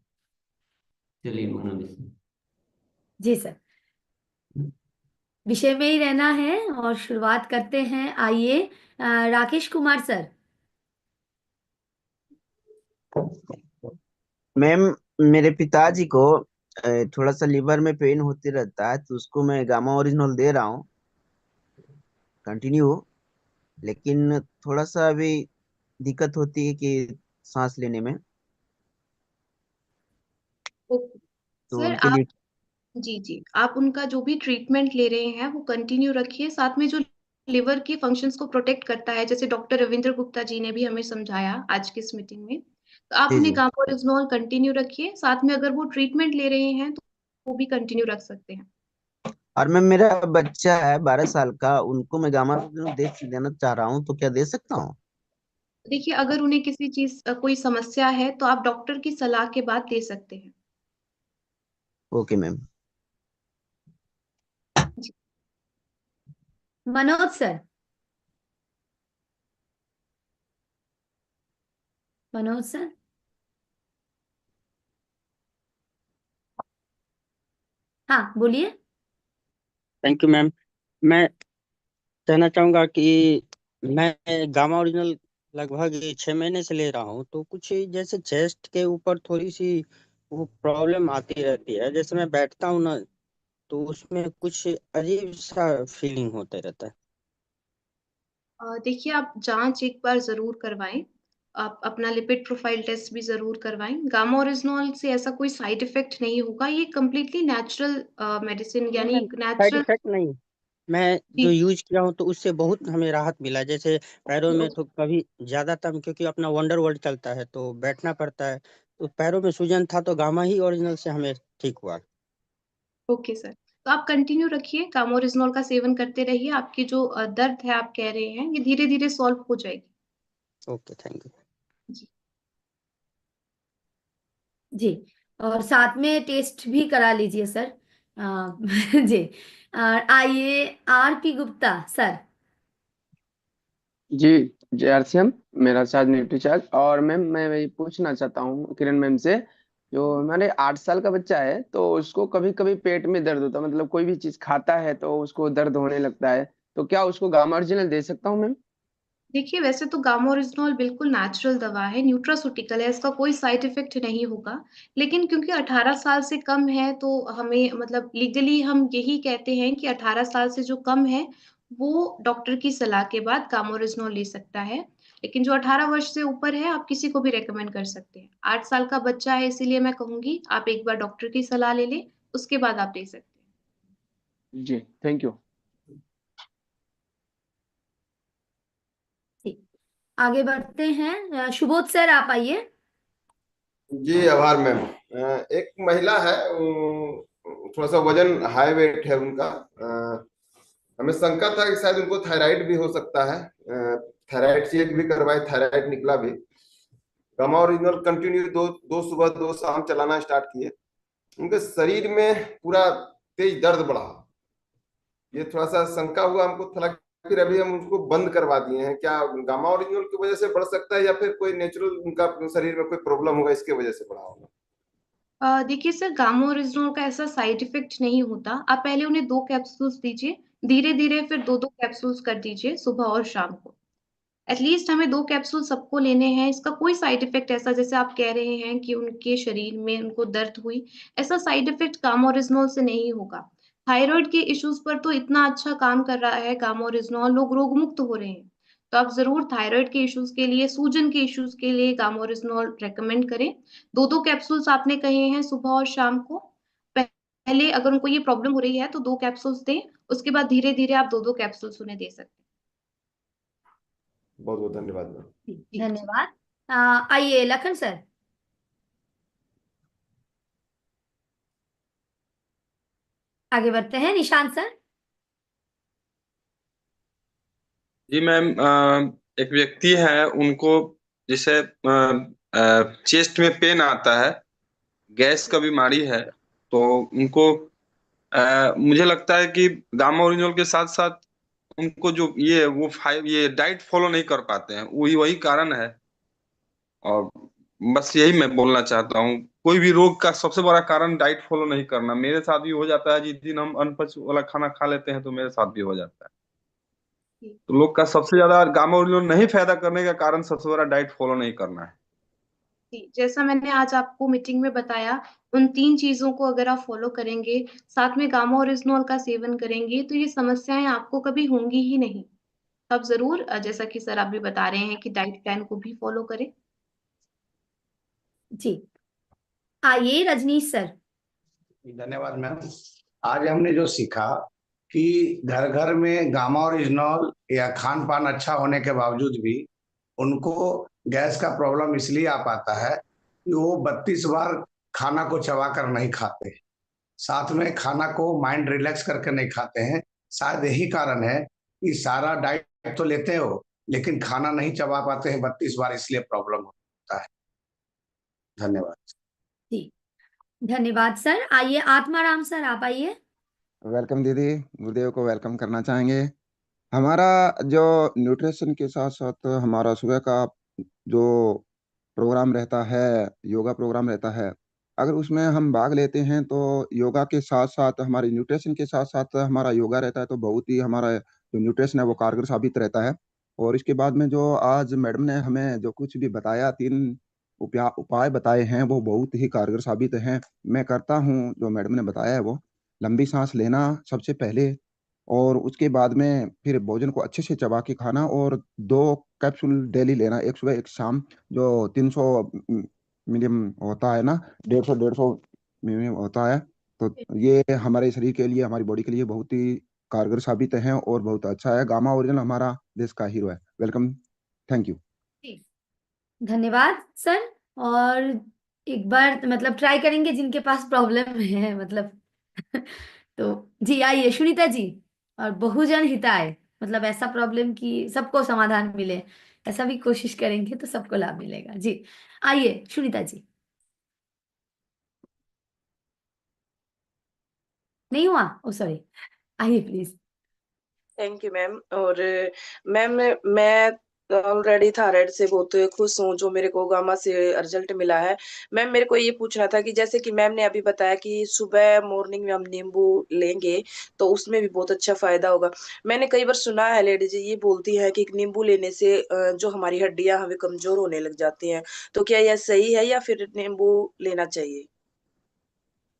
चलिए मनोज। जी सर, विषय में ही रहना है और शुरुआत करते हैं। आइए राकेश कुमार सर। मैम, मेरे पिताजी को थोड़ा सा लीवर में पेन होते रहता है, तो उसको मैं गामा ओरिजिनल दे रहा हूँ कंटिन्यू। लेकिन थोड़ा सा अभी दिक्कत होती है कि सांस लेने में। ओके तो सर, उनके आप लिए। जी जी, आप उनका जो भी ट्रीटमेंट ले रहे हैं वो कंटिन्यू रखिए, साथ में जो लिवर के फंक्शंस को प्रोटेक्ट करता है, जैसे डॉक्टर रविंद्र गुप्ता जी ने भी हमें समझाया आज की इस मीटिंग में, तो आप जी उन्हें जी। गांपोरिजोल कंटिन्यू रखिए, साथ में अगर वो ट्रीटमेंट ले रहे हैं तो वो भी कंटिन्यू रख सकते हैं। और मैं, मेरा बच्चा है 12 साल का, उनको मैं गामा ओरिजिनल दे देना चाह रहा हूँ, तो क्या दे सकता हूँ? देखिए, अगर उन्हें किसी चीज कोई समस्या है तो आप डॉक्टर की सलाह के बाद दे सकते हैं। Okay ma'am. जी। मनोज सर। मनोज सर। हाँ बोलिए। Thank you ma'am. मैं कहना चाहूंगा कि मैं गामा ओरिजिनल लगभग 6 महीने से ले रहा हूँ, तो कुछ जैसे चेस्ट के ऊपर थोड़ी सी वो प्रॉब्लम आती रहती है। जैसे मैं बैठता हूँ ना, तो उसमें कुछ अजीब सा फीलिंग होते रहता है। देखिए, आप जांच एक बार जरूर करवाएं, आप अपना लिपिड प्रोफाइल टेस्ट भी जरूर करवाएं। गामा ओरिजिनॉल से ऐसा कोई साइड इफेक्ट नहीं होगा, ये कम्प्लीटली नेचुरल मेडिसिन, नहीं यानी मैम, एक साइड नेचुरल। इफेक्ट नहीं। मैं जो यूज किया हूँ तो उससे बहुत हमें राहत मिला। जैसे पैरों में तो कभी ज्यादातर, क्योंकि अपना वंडर वर्ल्ड चलता है तो बैठना पड़ता है, तो पैरों में सूजन था, तो गामा ही ओरिजिनल से हमें ठीक हुआ। ओके सर, तो आप कंटिन्यू रखिए, कामोरिजनॉल का सेवन करते रहिए, आपकी जो दर्द है आप कह रहे हैं ये धीरे धीरे सॉल्व हो जाएगी। Okay, thank you. जी। जी। और साथ में टेस्ट भी करा लीजिए सर। जी। आइए आर पी गुप्ता सर। जी। जे आर सी एम, मेरा चार्ज न्यूट्री चार्ज। और मैम मैं वही पूछना चाहता हूँ किरण मैम से, जो हमारे 8 साल का बच्चा है तो उसको कभी कभी पेट में दर्द होता है, मतलब कोई भी चीज खाता है तो उसको दर्द होने लगता है, तो क्या उसको गामा ओरिजिनल दे सकता हूँ मैम? देखिए, वैसे तो गामोरिजनॉल बिल्कुल नेचुरल दवा है, न्यूट्रास्यूटिकल है, इसका कोई साइड इफेक्ट नहीं होगा। लेकिन क्योंकि 18 साल से कम है तो हमें, मतलब लीगली हम यही कहते हैं कि 18 साल से जो कम है वो डॉक्टर की सलाह के बाद गामोरिजनॉल ले सकता है। लेकिन जो 18 वर्ष से ऊपर है आप किसी को भी रेकमेंड कर सकते हैं। 8 साल का बच्चा है इसीलिए मैं कहूंगी आप एक बार डॉक्टर की सलाह ले लें, उसके बाद आप ले सकते हैं। जी, थैंक यू। जी। आगे बढ़ते हैं। सुबोध सर आप आइए। जी आभार मैम। एक महिला है, थोड़ा सा वजन हाई वेट है उनका। हमें शंका था कि शायद उनको थायराइड भी हो सकता है। थायराइड चेक भी करवाए, थायराइड निकला भी। गामा ओरिजिनल कंटिन्यू दो दो सुबह दो शाम चलाना स्टार्ट किए। उनके शरीर में पूरा तेज दर्द बढ़ा। ये थोड़ा सा शंका हुआ हमको थोड़ा, फिर अभी हम उसको बंद करवा दिए हैं। क्या गामा ओरिजिनल की वजह से बढ़ सकता है या फिर कोई नेचुरल उनका शरीर में कोई प्रॉब्लम होगा इसके वजह से बढ़ा होगा? देखिए सर, गामा ओरिजिनल का ऐसा साइड इफेक्ट नहीं होता। आप पहले उन्हें 2 कैप्सूल्स दीजिए, धीरे धीरे फिर दो दो कैप्सूल्स कर दीजिए सुबह और शाम को। एटलीस्ट हमें 2 कैप्सूल सबको लेने हैं। इसका कोई साइड इफेक्ट ऐसा, जैसे आप कह रहे हैं कि उनके शरीर में उनको दर्द हुई, ऐसा साइड इफेक्ट गामा ओरिजिनल से नहीं होगा। थायराइड के इश्यूज पर तो इतना अच्छा काम कर रहा है गामा ओरिजिनल, लोग रोग मुक्त हो रहे हैं। तो आप जरूर थायराइड के इश्यूज के लिए, सूजन के इश्यूज के लिए गामा ओरिजिनल रेकमेंड करें। दो दो कैप्सूल्स आपने कहे हैं सुबह और शाम को। पहले अगर उनको ये प्रॉब्लम हो रही है तो 2 कैप्सूल्स दें, उसके बाद धीरे धीरे आप दो दो कैप्सूल्स उन्हें दे सकते बहुत बहुत धन्यवाद मैम। हैं। जी। धन्यवाद। आइए लखन सर। आगे बढ़ते हैं निशांत सर। जी मैम, एक व्यक्ति है, उनको जैसे चेस्ट में पेन आता है, गैस का बीमारी है, तो उनको मुझे लगता है कि गामा ओरिजिनल के साथ साथ उनको जो ये डाइट फॉलो नहीं कर पाते हैं, वही वही कारण है। और बस यही मैं बोलना चाहता हूँ, कोई भी रोग का सबसे बड़ा कारण डाइट फॉलो नहीं करना। मेरे साथ भी हो जाता है, जिस दिन हम अनपच वाला खाना खा लेते हैं तो मेरे साथ भी हो जाता है। जी। तो लोग का सबसे ज्यादा गामा ओरिजिनल नहीं फायदा करने का कारण सबसे बड़ा डाइट फॉलो नहीं करना है। जी, जैसा मैंने आज आपको मीटिंग में बताया, उन 3 चीजों को अगर आप फॉलो करेंगे, साथ में गामा ओरिजिनॉल का सेवन करेंगे, तो ये समस्याएं आपको कभी होंगी ही नहीं। तब जरूर जैसा कि सर आप भी बता रहे हैं कि डाइट प्लान को भी फॉलो करें। जी, आइए रजनीश सर। धन्यवाद मैम। आज हमने जो सीखा कि घर घर में गामा ओरिजिनॉल या खान पान अच्छा होने के बावजूद भी उनको गैस का प्रॉब्लम इसलिए आ पाता है कि वो 32 बार खाना को चबा कर नहीं खाते, साथ में खाना को माइंड रिलैक्स करके नहीं खाते हैं। शायद यही कारण है कि सारा डाइट तो लेते हो लेकिन खाना नहीं चबा पाते हैं 32 बार, इसलिए प्रॉब्लम होता है। धन्यवाद। जी, धन्यवाद सर। आइए आत्माराम सर, आप आइए। वेलकम दीदी, गुरुदेव को वेलकम करना चाहेंगे। हमारा जो न्यूट्रिशन के साथ साथ हमारा सुबह का जो प्रोग्राम रहता है, योगा प्रोग्राम रहता है, अगर उसमें हम भाग लेते हैं तो योगा के साथ साथ हमारे न्यूट्रिशन के साथ साथ हमारा योगा रहता है, तो बहुत ही हमारा जो न्यूट्रिशन है वो कारगर साबित रहता है। और इसके बाद में जो आज मैडम ने हमें जो कुछ भी बताया, 3 उपाय बताए हैं, वो बहुत ही कारगर साबित हैं। मैं करता हूँ जो मैडम ने बताया है वो। लंबी सांस लेना सबसे पहले, और उसके बाद में फिर भोजन को अच्छे से चबा के खाना, और 2 कैप्सूल डेली लेना, एक सुबह एक शाम, जो 300 मिलियम होता है ना, 150 मिलियम होता है। तो ये हमारे शरीर के लिए, हमारी बॉडी के लिए बहुत ही कारगर साबित है और बहुत अच्छा है। गामा ओरिजिनल हमारा देश का हीरो है। Welcome, thank you. जी, धन्यवाद सर। और एक बार मतलब ट्राई करेंगे जिनके पास प्रॉब्लम है, मतलब तो जी आइए सुनीता जी। और बहुजन हिताय, मतलब ऐसा प्रॉब्लम कि सबको समाधान मिले, ऐसा भी कोशिश करेंगे तो सबको लाभ मिलेगा। जी आइए सुनीता जी। नहीं हुआ? ओ सॉरी, आइए प्लीज। Thank you ma'am. और मैम मैं ऑलरेडी थायराइड से बहुत खुश हूँ जो मेरे को गामा से रिजल्ट मिला है। मैम मेरे को ये पूछना था कि जैसे कि मैम ने अभी बताया कि सुबह मॉर्निंग में हम नींबू लेंगे तो उसमें भी बहुत अच्छा फायदा होगा। मैंने कई बार सुना है लेडीज ये बोलती है कि नींबू लेने से जो हमारी हड्डियां हमें कमजोर होने लग जाती हैं, तो क्या यह सही है या फिर नींबू लेना चाहिए?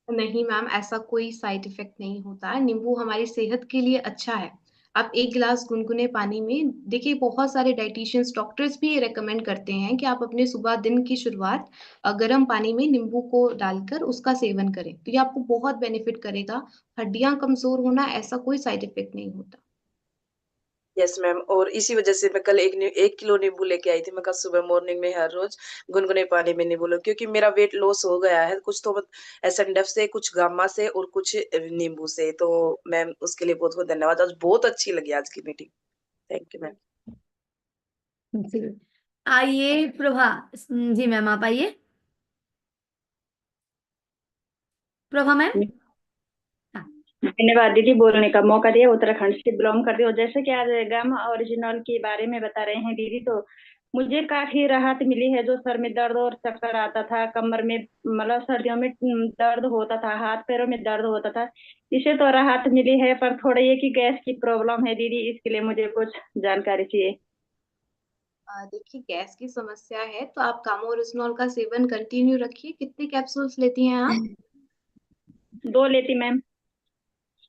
नहीं मैम, ऐसा कोई साइड इफेक्ट नहीं होता है। नींबू हमारी सेहत के लिए अच्छा है। आप 1 गिलास गुनगुने पानी में, देखिए बहुत सारे डाइटिशियंस डॉक्टर्स भी ये रेकमेंड करते हैं कि आप अपने सुबह दिन की शुरुआत गर्म पानी में नींबू को डालकर उसका सेवन करें, तो ये आपको बहुत बेनिफिट करेगा। हड्डियां कमजोर होना, ऐसा कोई साइड इफेक्ट नहीं होता। Yes ma'am. और इसी वजह से मैं कल 1 किलो नींबू लेके आई थी। मैं कल सुबह मॉर्निंग में हर रोज गुनगुने पानी में नींबू लो, क्योंकि मेरा वेट लॉस हो गया है कुछ तो एसएनएफ से, कुछ गामा से और कुछ नींबू से। तो मैम उसके लिए बहुत बहुत धन्यवाद। आज बहुत अच्छी लगी आज की मीटिंग। Thank you ma'am. जी, आइए प्रभा जी, मैम आप आइए। प्रभा मैम। हाँ, धन्यवाद दीदी, बोलने का मौका दिया। उत्तराखंड से बिलोंग करती हूँ। जैसे कि आज गामा ओरिजिनल के बारे में बता रहे हैं दीदी, तो मुझे काफी राहत मिली है। जो सर में दर्द और चक्कर आता था, कमर में मतलब सर्दियों में दर्द होता था, हाथ पैरों में दर्द होता था, इससे तो राहत मिली है। पर थोड़ा ये कि गैस की प्रॉब्लम है दीदी, इसके लिए मुझे कुछ जानकारी चाहिए। देखिए गैस की समस्या है तो आप गामा ओरिजिनॉल का सेवन कंटिन्यू रखिए। कितने कैप्सूल्स लेती हैं आप? 2 लेती मैम।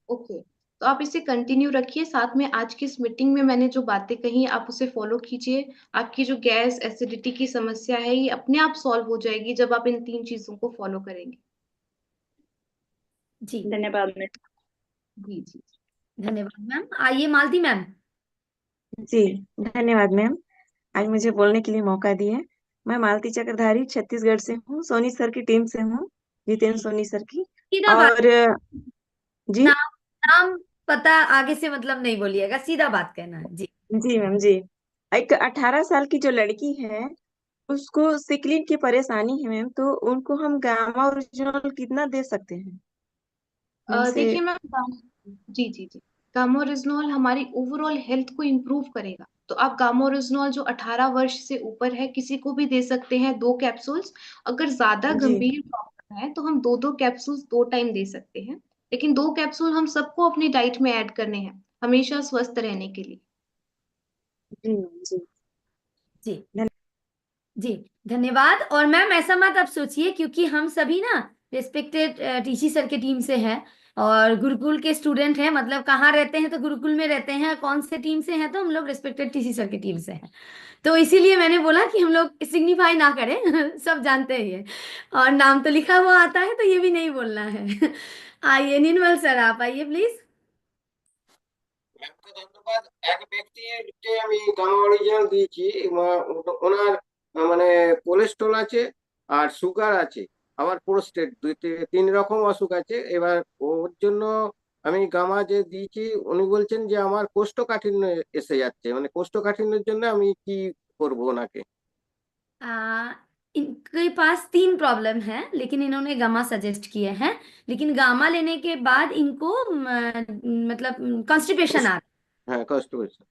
ओके, तो आप इसे कंटिन्यू रखिए। साथ में आज की इस मीटिंग में मैंने जो बातें कही आप उसे फॉलो कीजिए। आपकी जो गैस एसिडिटी की समस्या है ये अपने आप सॉल्व हो जाएगी जब आप इन 3 चीजों को फॉलो करेंगे। जी धन्यवाद मैम। जी जी, धन्यवाद मैम। आइए मालती मैम। जी धन्यवाद मैम, आज मुझे बोलने के लिए मौका दिया। मैं मालती चक्रधारी छत्तीसगढ़ से हूँ, सोनी सर की टीम से हूँ, जितेंद्र सोनी सर की। सीधा बात, और जी नाम नाम पता आगे से मतलब नहीं बोलिएगा, सीधा बात कहना है। जी जी मैम जी। एक 18 साल की जो लड़की है उसको सिकलिन की परेशानी है मैम, तो उनको हम गामा ओरिजिनल कितना दे सकते हैं उनसे? देखिए मैम, जी जी जी, गामा ओरिजिनॉल हमारी ओवरऑल हेल्थ को इम्प्रूव करेगा। तो आप गामा ओरिजिनॉल जो 18 वर्ष से ऊपर है किसी को भी दे सकते हैं 2 कैप्सूल्स। अगर ज्यादा जी गंभीर प्रॉब्लम है तो हम 2 कैप्सूल्स 2 टाइम दे सकते हैं। लेकिन 2 कैप्सूल हम सबको अपनी डाइट में ऐड करने हैं, हमेशा स्वस्थ रहने के लिए। जी मैम जी। जी, जी धन्यवाद। और मैम ऐसा मत आप सोचिए, क्योंकि हम सभी ना रिस्पेक्टेड टीसी सर के टीम से हैं और गुरुकुल के स्टूडेंट हैं, मतलब कहाँ रहते हैं तो गुरुकुल में रहते हैं, कौन से टीम से हैं तो हम लोग रिस्पेक्टेड टीसी सर की टीम से हैं। तो इसीलिए मैंने बोला कि हम लोग सिग्निफाई ना करें सब जानते हैं ये, और नाम तो लिखा हुआ आता है तो ये भी नहीं बोलना है। आइए निर्मल सर, आप आइए प्लीज। ম্যামকে ধন্যবাদ। এক ব্যক্তিকে আমি গামা অরিজিনাল দিয়েছি, ওনার মানে কোলেস্ট্রল আছে আর সুগার আছে, আবার প্রোস্টেট, তিন রকম অসুখ আছে। এবার ওর জন্য আমি গামা যে দিয়েছি, উনি বলছেন যে আমার কোষ্ঠকাঠিন্য এসে যাচ্ছে, মানে কোষ্ঠকাঠিন্যের জন্য আমি কি করব ওনাকে? आ, इनके पास 3 प्रॉब्लम है, लेकिन इन्होंने गामा सजेस्ट किए हैं। लेकिन गामा लेने के बाद इनको मतलब कॉन्स्टिपेशन आ रहा হ্যাঁ, কনস্টিপেশন। है,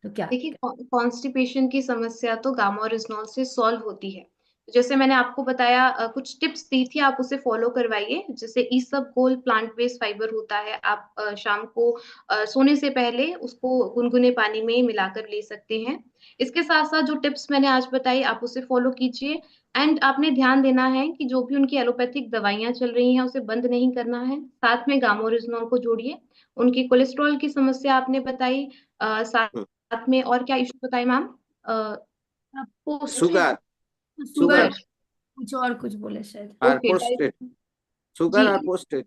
तो क्या? देखिए, कॉन्स्टिपेशन की समस्या तो गामा ओरिजिनॉल से सॉल्व होती है। जैसे मैंने आपको बताया, कुछ टिप्स दी थी, आप उसे फॉलो करवाइए। जैसे ईसबगोल प्लांट बेस्ड फाइबर होता है, आप शाम को सोने से पहले उसको गुनगुने पानी में मिलाकर ले सकते हैं। इसके साथ साथ जो टिप्स मैंने आज बताई, आप उसे फॉलो कीजिए। एंड आपने ध्यान देना है कि जो भी उनकी एलोपैथिक दवाइयां चल रही हैं उसे बंद नहीं करना है, साथ में गामा ओरिजिनॉल को जोड़िए। उनकी कोलेस्ट्रॉल की समस्या आपने बताई, साथ में और क्या इशू बताए मैम? पोस्टेट, সুগার, शुगर, সুগার कुछ और कुछ बोले शायद। আর ओके, প্রোস্টেট, जी, সুগার আর প্রোস্টেट।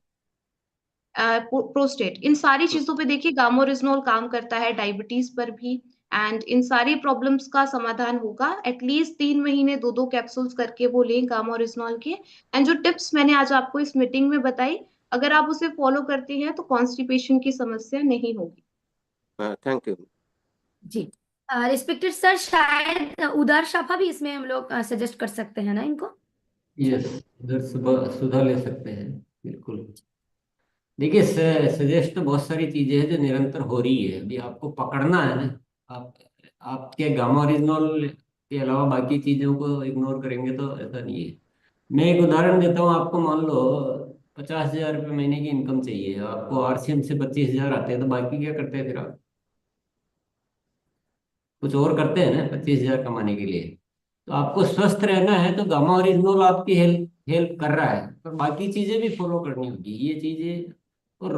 प्रोस्टेट, इन सारी चीजों पे देखिए गामा ओरिजिनॉल काम करता है, डायबिटीज पर भी। एंड इन सारी प्रॉब्लम्स का समाधान होगा। एटलीस्ट 3 महीने 2-2 कैप्सूल्स करके वो लें गामा ओरिजिनॉल के। एंड जो टिप्स मैंने आज आपको इस मीटिंग में बताई, अगर आप उसे फॉलो करते हैं तो कॉन्स्टिपेशन की समस्या नहीं होगी। হ্যাঁ, থ্যাংক ইউ। जी रिस्पेक्टेड सर, शायद उदार शाफा भी इसमें हम लोग सजेस्ट कर सकते हैं ना इनको? यस, उधर सुबह सुधा ले सकते हैं, बिल्कुल। देखिए, सजेस्ट तो बहुत सारी चीजें हैं जो निरंतर हो रही है, अभी आपको पकड़ना है ना। आप आपके गामा ओरिजिनल के अलावा बाकी चीजों को इग्नोर करेंगे तो ऐसा नहीं है। मैं एक उदाहरण देता हूँ आपको। मान लो 50,000 रुपये महीने की इनकम चाहिए आपको, आरसीएम से 25,000 आते हैं, तो बाकी क्या करते हैं फिर आप? कुछ और करते हैं ना 25,000 कमाने के लिए। तो आपको स्वस्थ रहना है तो गामा ओरिजिनल आपकी हेल्प हेल्प कर रहा है, पर बाकी चीजें भी फॉलो करनी होगी ये चीजें। और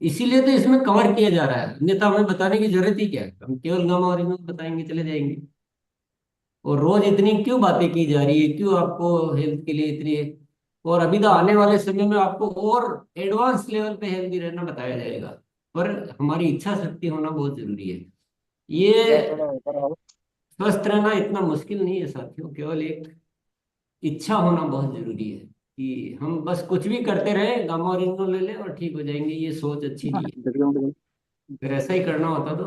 इसीलिए तो इसमें कवर किया जा रहा है, अन्यथा हमें बताने की जरूरत ही क्या है, हम केवल गामा ओरिजिनल बताएंगे चले जाएंगे। और रोज इतनी क्यों बातें की जा रही है, क्यों आपको हेल्थ के लिए इतनी? और अभी तो आने वाले समय में आपको और एडवांस लेवल पे हेल्दी रहना बताया जाएगा, पर हमारी इच्छा शक्ति होना बहुत जरूरी है। ये स्वस्थ रहना इतना मुश्किल नहीं है साथियों, केवल एक इच्छा होना बहुत जरूरी है कि हम बस कुछ भी करते रहे, गामा ओरिजिनल ले लें और ठीक हो जाएंगे। ये सोच अच्छी नहीं है। अगर ऐसा ही करना होता तो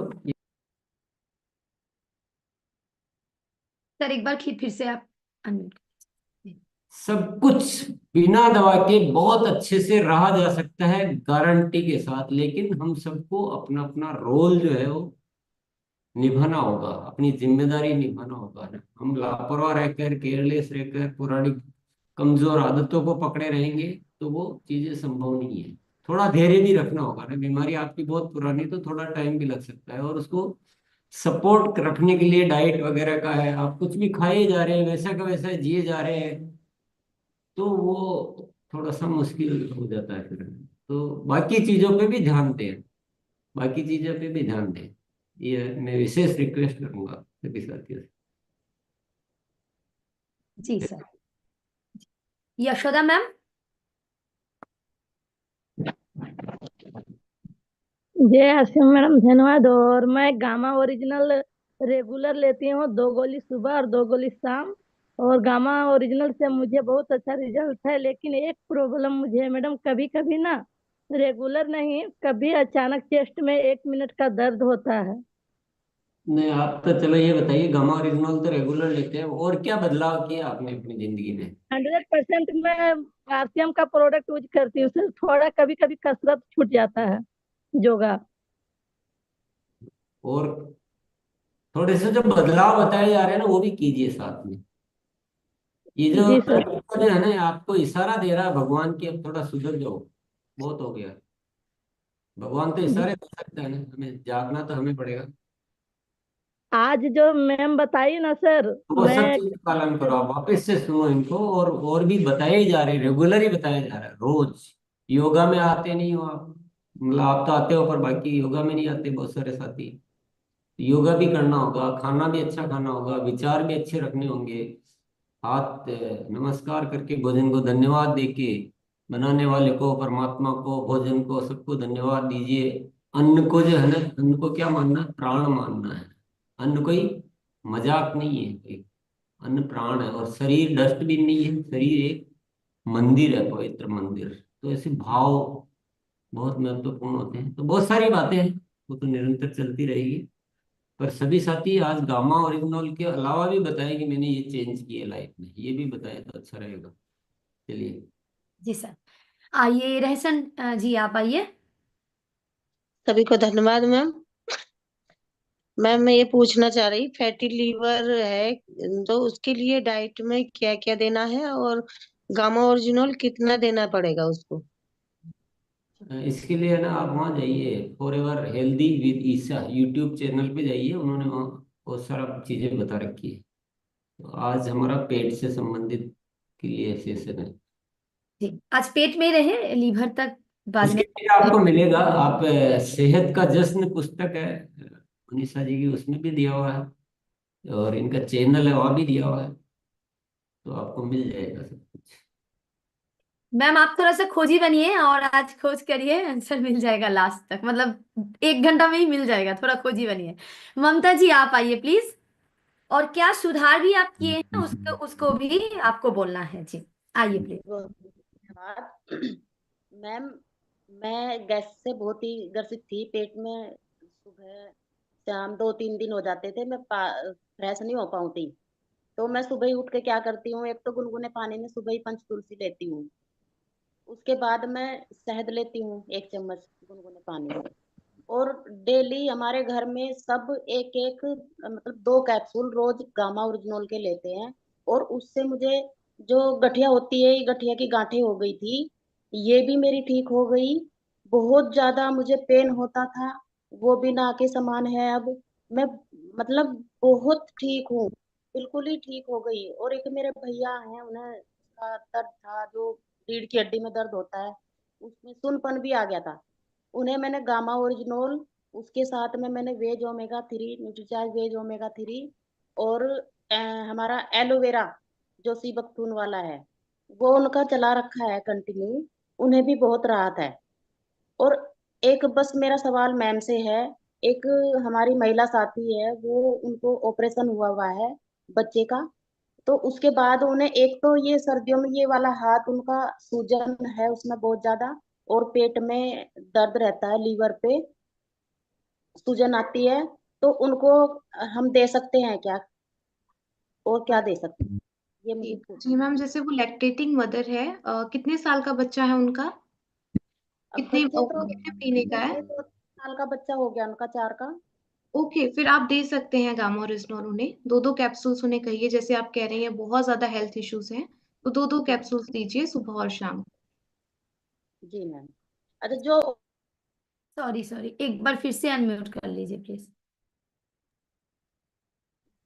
सर एक बार फिर से आप unmute सब कुछ बिना दवा के बहुत अच्छे से रहा जा सकता है गारंटी के साथ, लेकिन हम सबको अपना अपना रोल जो है वो निभाना होगा, अपनी जिम्मेदारी निभाना होगा ना। हम लापरवाह रहकर, केयरलेस रहकर, पुरानी कमजोर आदतों को पकड़े रहेंगे तो वो चीजें संभव नहीं है। थोड़ा धैर्य भी रखना होगा ना। बीमारी आपकी बहुत पुरानी तो थोड़ा टाइम भी लग सकता है, और उसको सपोर्ट रखने के लिए डाइट वगैरह का है। आप कुछ भी खाए जा रहे हैं, वैसा का वैसा जिए जा रहे हैं, तो वो थोड़ा सा मुश्किल हो जाता है फिर। तो बाकी चीजों पे भी ध्यान दें, बाकी चीजों पे भी ध्यान दें, ये मैं विशेष रिक्वेस्ट करूंगा सभी साथियों से। जी सर। यशोदा मैम। जय आसिम मैडम, धन्यवाद। और मैं गामा ओरिजिनल रेगुलर लेती हूँ, 2 गोली सुबह और 2 गोली शाम। और गामा ओरिजिनल से मुझे बहुत अच्छा रिजल्ट है, लेकिन एक प्रॉब्लम मुझे है मैडम, कभी कभी ना, रेगुलर नहीं, कभी अचानक चेस्ट में 1 मिनट का दर्द होता है। नहीं, आप तो चलो ये बताइए, गामा ओरिजिनल तो रेगुलर लेते हैं, और क्या बदलाव किया आपने अपनी जिंदगी में? 100% मैं आरसीएम का प्रोडक्ट यूज करती हूँ सर। थोड़ा कभी कभी कसरत छूट जाता है, योगा। और थोड़े से जो बदलाव बताए जा रहे हैं ना वो भी कीजिए साथ में। ये जो जी सर। तरीका जो है ना, आपको इशारा दे रहा है भगवान की, अब थोड़ा सुधर जाओ, बहुत हो गया। भगवान तो इशारे दे सकते हैं ना, हमें जागना तो हमें पड़ेगा। आज जो मैम बताई ना सर, वो सब मैं चीज पालन करो, आप वापस से सुनो इनको, और भी बताए ही जा रहे, रेगुलर ही बताया जा रहा है रोज। योगा में आते नहीं हो आप, मतलब आप तो आते हो पर बाकी योगा में नहीं आते बहुत सारे साथी। योगा भी करना होगा, खाना भी अच्छा खाना होगा, विचार भी अच्छे रखने होंगे। हाथ नमस्कार करके भोजन को धन्यवाद देके, बनाने वाले को, परमात्मा को, भोजन को, सबको धन्यवाद दीजिए। अन्न को जो है ना, अन्न को क्या मानना है? प्राण मानना है। अन्न कोई मजाक नहीं है, एक अन्न प्राण है। और शरीर डस्टबिन नहीं है, शरीर एक मंदिर है, पवित्र मंदिर। तो ऐसे भाव बहुत महत्वपूर्ण होते हैं। तो बहुत सारी बातें हैं, वो तो निरंतर चलती रहेगी। पर सभी साथी आज गामा ओरिजिनल के अलावा भी बताएं कि मैंने ये चेंज किए लाइफ में, ये भी बताया तो अच्छा रहेगा। चलिए। जी सर। आइए रहसन जी, आप आइए। सभी को धन्यवाद मैम। मैम मैं ये पूछना चाह रही, फैटी लीवर है तो उसके लिए डाइट में क्या क्या देना है, और गामा ओरिजिनल कितना देना पड़ेगा उसको? इसके लिए ना आप वहाँ जाइए, for ever healthy with Isa YouTube channel पे जाइए, उन्होंने वहाँ बहुत सारा चीजें बता रखी है। तो आज हमारा पेट से संबंधित के लिए सेशन है। जी, आज पेट में रहे, लीवर तक बाद उसके में। लिए आपको मिलेगा, आप सेहत का जश्न पुस्तक है मनीषा जी की, उसमें भी दिया हुआ है, और इनका चैनल है वहाँ भी दिया हुआ है, तो आपको मिल जाएगा सब कुछ। मैम आप थोड़ा सा खोजी बनिए और आज खोज करिए, आंसर मिल जाएगा लास्ट तक, मतलब 1 घंटा में ही मिल जाएगा, थोड़ा खोजी बनिए। ममता जी आप आइए प्लीज। और क्या सुधार भी आप किए हैं उसको उसको भी आपको बोलना है जी। आइए प्लीज। धन्यवाद मैम। मैं गैस से बहुत ही ग्रसित थी पेट में, सुबह शाम 2-3 दिन हो जाते थे, मैं फ्रेश नहीं हो पाती। तो मैं सुबह ही उठ के क्या करती हूँ, एक तो गुनगुने पानी में सुबह ही पंचतुलसी लेती हूँ। उसके बाद मैं शहद लेती हूँ 1 चम्मच गुनगुने पानी में। और डेली हमारे घर में सब एक एक मतलब 2 कैप्सूल रोज गामा ओरिजिनल के लेते हैं। और उससे मुझे जो गठिया होती है, गठिया की गांठें हो गई थी, ये भी मेरी ठीक हो गई। बहुत ज्यादा मुझे पेन होता था, वो भी ना के समान है अब। मैं मतलब बहुत ठीक हूँ, बिल्कुल ही ठीक हो गई। और एक मेरे भैया हैं, उन्हें उसका दर्द था जो रीढ़ की हड्डी में दर्द होता है, उसमें सुनपन भी आ गया था। उन्हें मैंने गामा ओरिजिनल, उसके साथ में मैंने veg omega 3 Nutricharge veg omega 3, और हमारा एलोवेरा जो सी बकथून वाला है, वो उनका चला रखा है कंटिन्यू। उन्हें भी बहुत राहत है। और एक बस मेरा सवाल मैम से है, एक हमारी महिला साथी है, वो उनको ऑपरेशन हुआ हुआ है बच्चे का। तो उसके बाद उन्हें एक तो ये सर्दियों में ये वाला हाथ उनका सूजन है उसमें बहुत ज्यादा, और पेट में दर्द रहता है, लीवर पे सूजन आती है। तो उनको हम दे सकते हैं क्या, और क्या दे सकते हैं, ये मुझे जी मैम, जैसे वो लैक्टेटिंग मदर है, कितने साल का बच्चा है उनका? अब बच्चे तो कितने महीने का है? 2 साल का बच्चा हो गया उनका, 4 का। ओके, फिर आप दे सकते हैं गामा ओरिजिनल उन्हें, 2-2 कैप्सूल्स उन्हें कहिए, जैसे आप कह रही हैं बहुत ज्यादा हेल्थ इश्यूज हैं, तो 2-2 कैप्सूल्स दीजिए सुबह और शाम। जी मैम। अच्छा, जो सॉरी सॉरी, एक बार फिर से अनम्यूट कर लीजिए प्लीज।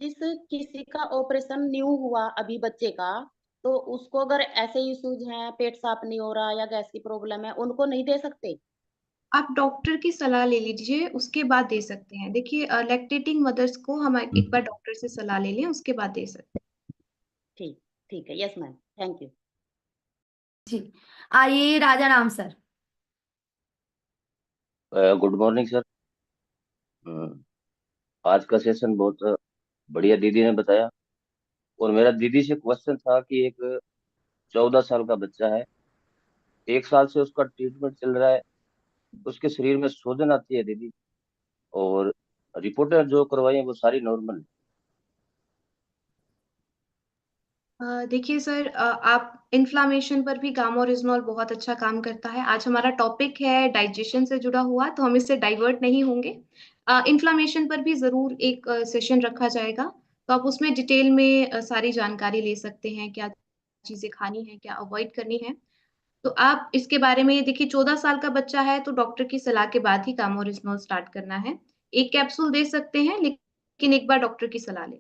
जिस किसी का ऑपरेशन न्यू हुआ अभी बच्चे का, तो उसको अगर ऐसे इश्यूज हैं, पेट साफ नहीं हो रहा या गैस की प्रॉब्लम है, उनको नहीं दे सकते? आप डॉक्टर की सलाह ले लीजिए, उसके बाद दे सकते हैं। देखिए लैक्टेटिंग मदर्स को हम एक बार डॉक्टर से सलाह ले लें, उसके बाद दे सकते ठीक, ठीक है, यस मैम, थैंक यू। जी, आइए Raja Ram sir. Good morning sir. आज का सेशन बहुत बढ़िया दीदी ने बताया। और मेरा दीदी से क्वेश्चन था कि एक 14 साल का बच्चा है, 1 साल से उसका ट्रीटमेंट चल रहा है, उसके शरीर में सूजन आती है दीदी, और रिपोर्टें जो करवाई है वो सारी नॉर्मल है। देखिए सर, आप इन्फ्लामेशन पर भी गामा ओरिजिनल बहुत अच्छा काम करता है। आज हमारा टॉपिक है डाइजेशन से जुड़ा हुआ, तो हम इससे डाइवर्ट नहीं होंगे। इन्फ्लामेशन पर भी जरूर एक सेशन रखा जाएगा, तो आप उसमें डिटेल में सारी जानकारी ले सकते हैं, क्या चीजें खानी है, क्या अवॉइड करनी है। तो आप इसके बारे में देखिए, 14 साल का बच्चा है तो डॉक्टर की सलाह के बाद ही गामा ओरिजिनल स्टार्ट करना है। 1 कैप्सूल दे सकते हैं, लेकिन लेकिन एक बार डॉक्टर की सलाह ले।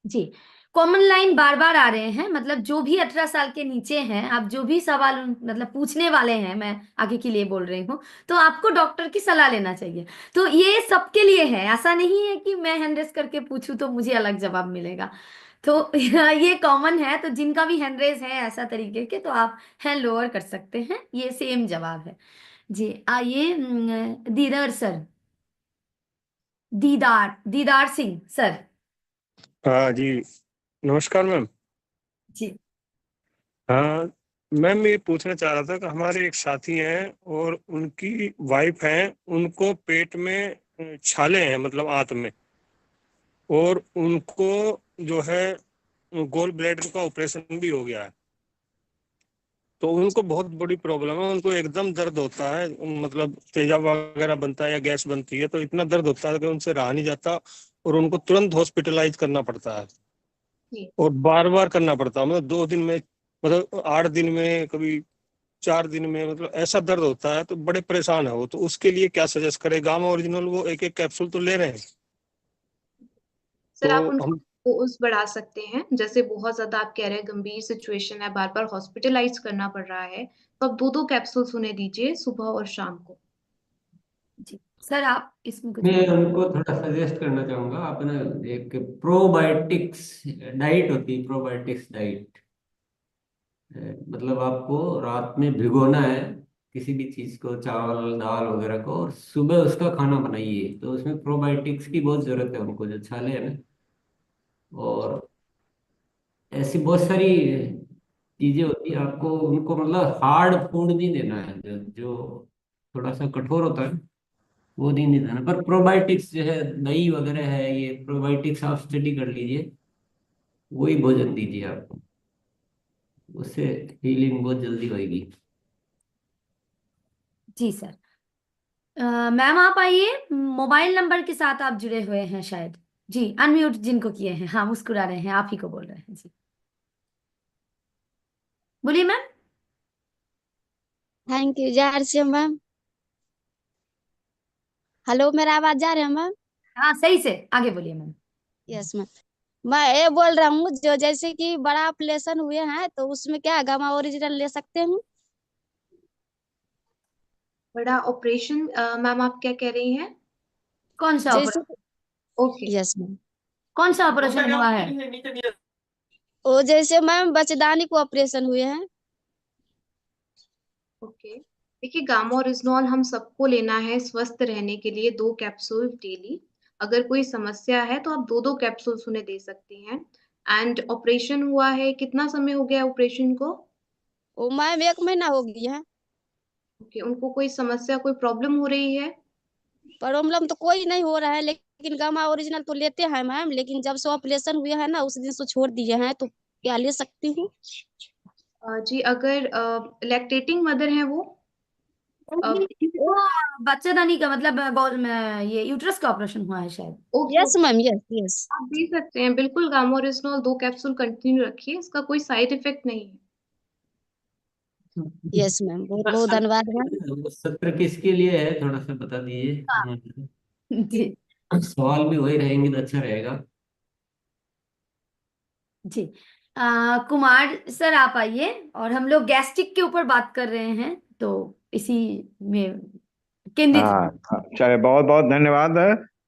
जी, कॉमन लाइन बार बार आ रहे हैं, मतलब जो भी 18 साल के नीचे हैं, आप जो भी सवाल मतलब पूछने वाले हैं, मैं आगे के लिए बोल रही हूँ, तो आपको डॉक्टर की सलाह लेना चाहिए। तो ये सबके लिए है, ऐसा नहीं है कि मैं हैंड रेस करके पूछूं तो मुझे अलग जवाब मिलेगा। तो ये कॉमन है, तो जिनका भी हैंड रेस है ऐसा तरीके के, तो आप हैंड लोअर कर सकते हैं, ये सेम जवाब है। जी आइए, दीदार सर, दीदार दीदार सिंह सर। हाँ जी, नमस्कार मैम। जी हाँ मैम, ये पूछना चाह रहा था कि हमारे एक साथी हैं और उनकी वाइफ हैं, उनको पेट में छाले हैं, मतलब आंत में, और उनको जो है गोल ब्लैडर का ऑपरेशन भी हो गया है। तो उनको बहुत बड़ी प्रॉब्लम है, उनको एकदम दर्द होता है, मतलब तेजाब वगैरह बनता है या गैस बनती है, तो इतना दर्द होता है कि उनसे रहा नहीं जाता और उनको तुरंत हॉस्पिटलाइज करना पड़ता है जी और बार बार करना पड़ता है, मतलब 2 दिन में, मतलब 8 दिन में, कभी 4 दिन में, मतलब ऐसा दर्द होता है, तो बड़े परेशान है वो। तो उसके लिए क्या सजेस्ट करे? गामा ओरिजिनल वो एक एक कैप्सूल तो ले रहे हैं, सर, आप तो उनको हम डोज बढ़ा सकते हैं। जैसे बहुत ज्यादा आप कह रहे हैं गंभीर सिचुएशन है, बार बार हॉस्पिटलाइज करना पड़ रहा है, तो आप 2-2 कैप्सूल्स उन्हें दीजिए, सुबह और शाम को। जी सर, आप इसमें कुछ मैं बोल। उनको थोड़ा सजेस्ट करना चाहूंगा, अपना एक प्रोबायोटिक्स डाइट होती है, प्रोबायोटिक्स डाइट। मतलब आपको रात में भिगोना है किसी भी चीज को, चावल दाल वगैरह को, और सुबह उसका खाना बनाइए। तो उसमें प्रोबायोटिक्स की बहुत जरूरत है उनको, जो छाले हैं ना। और ऐसी बहुत सारी चीजें होती है, आपको उनको मतलब हार्ड फूड नहीं देना है, जो जो थोड़ा सा कठोर होता है वो नहीं देना। पर प्रोबायोटिक्स जो है, दही वगैरह है, ये प्रोबायोटिक्स आप स्टडी कर लीजिए, वही भोजन दीजिए आपको, उससे हीलिंग बहुत जल्दी होगी। जी सर। मैम आप आइए, मोबाइल नंबर के साथ आप जुड़े हुए हैं शायद। जी अनम्यूट जिनको किए हैं, हाँ मुस्कुरा रहे हैं, आप ही को बोल रहे हैं। जी बोलिए मैम। थैंक यू जार से मैम। हेलो, मेरा आवाज जा रहा है मैम? हाँ सही से आगे बोलिए मैम। Yes ma'am. मैं ये बोल रहा हूँ, जो जैसे कि बड़ा ऑपरेशन हुए हैं तो उसमें क्या गामा ओरिजिनल ले सकते हैं? बड़ा ऑपरेशन, मैम आप क्या कह रही हैं? कौन सा जैसे, ऑपरेशन? Okay, yes ma'am. कौन सा ऑपरेशन हुआ है? वो जैसे मैम बचदानी को ऑपरेशन हुए हैं। ओके। देखिए, गामा ओरिजिनॉल हम सबको लेना है स्वस्थ रहने के लिए, 2 कैप्सूल डेली। अगर कोई समस्या है तो आप 2-2 कैप्सूल्स उन्हें दे सकती हैं। एंड ऑपरेशन हुआ है, कितना समय हो गया ऑपरेशन को? वो मैम 1 महीना हो गया है। ओके, उनको कोई समस्या, कोई प्रॉब्लम हो रही है? प्रॉब्लम तो कोई नहीं हो रहा है, लेकिन गामा ओरिजिनल तो लेते हैं मैम, लेकिन जब से ऑपरेशन हुए हैं ना उस दिन से छोड़ दिए हैं, तो क्या ले सकती हूँ? जी, अगर लैक्टेटिंग मदर है वो, वो बच्चेदानी का मतलब ये यूट्रस का ऑपरेशन हुआ है शायद। Okay yes okay, ma'am, yes yes. आप दे सकते हैं बिल्कुल। गामा ओरिजिनॉल 2 कैप्सूल कंटिन्यू रखिए, इसका कोई साइड इफेक्ट नहीं है। यस मैम, बहुत बहुत धन्यवाद मैम। वो सत्र किसके लिए है, थोड़ा सा बता हाँ दीजिए। जी सवाल भी वही रहेंगे तो अच्छा रहेगा। जी। कुमार सर आप आइए, और हम लोग गैस्ट्रिक के ऊपर बात कर रहे हैं, तो इसी में केंद्रित। हाँ, चलिए, बहुत बहुत धन्यवाद।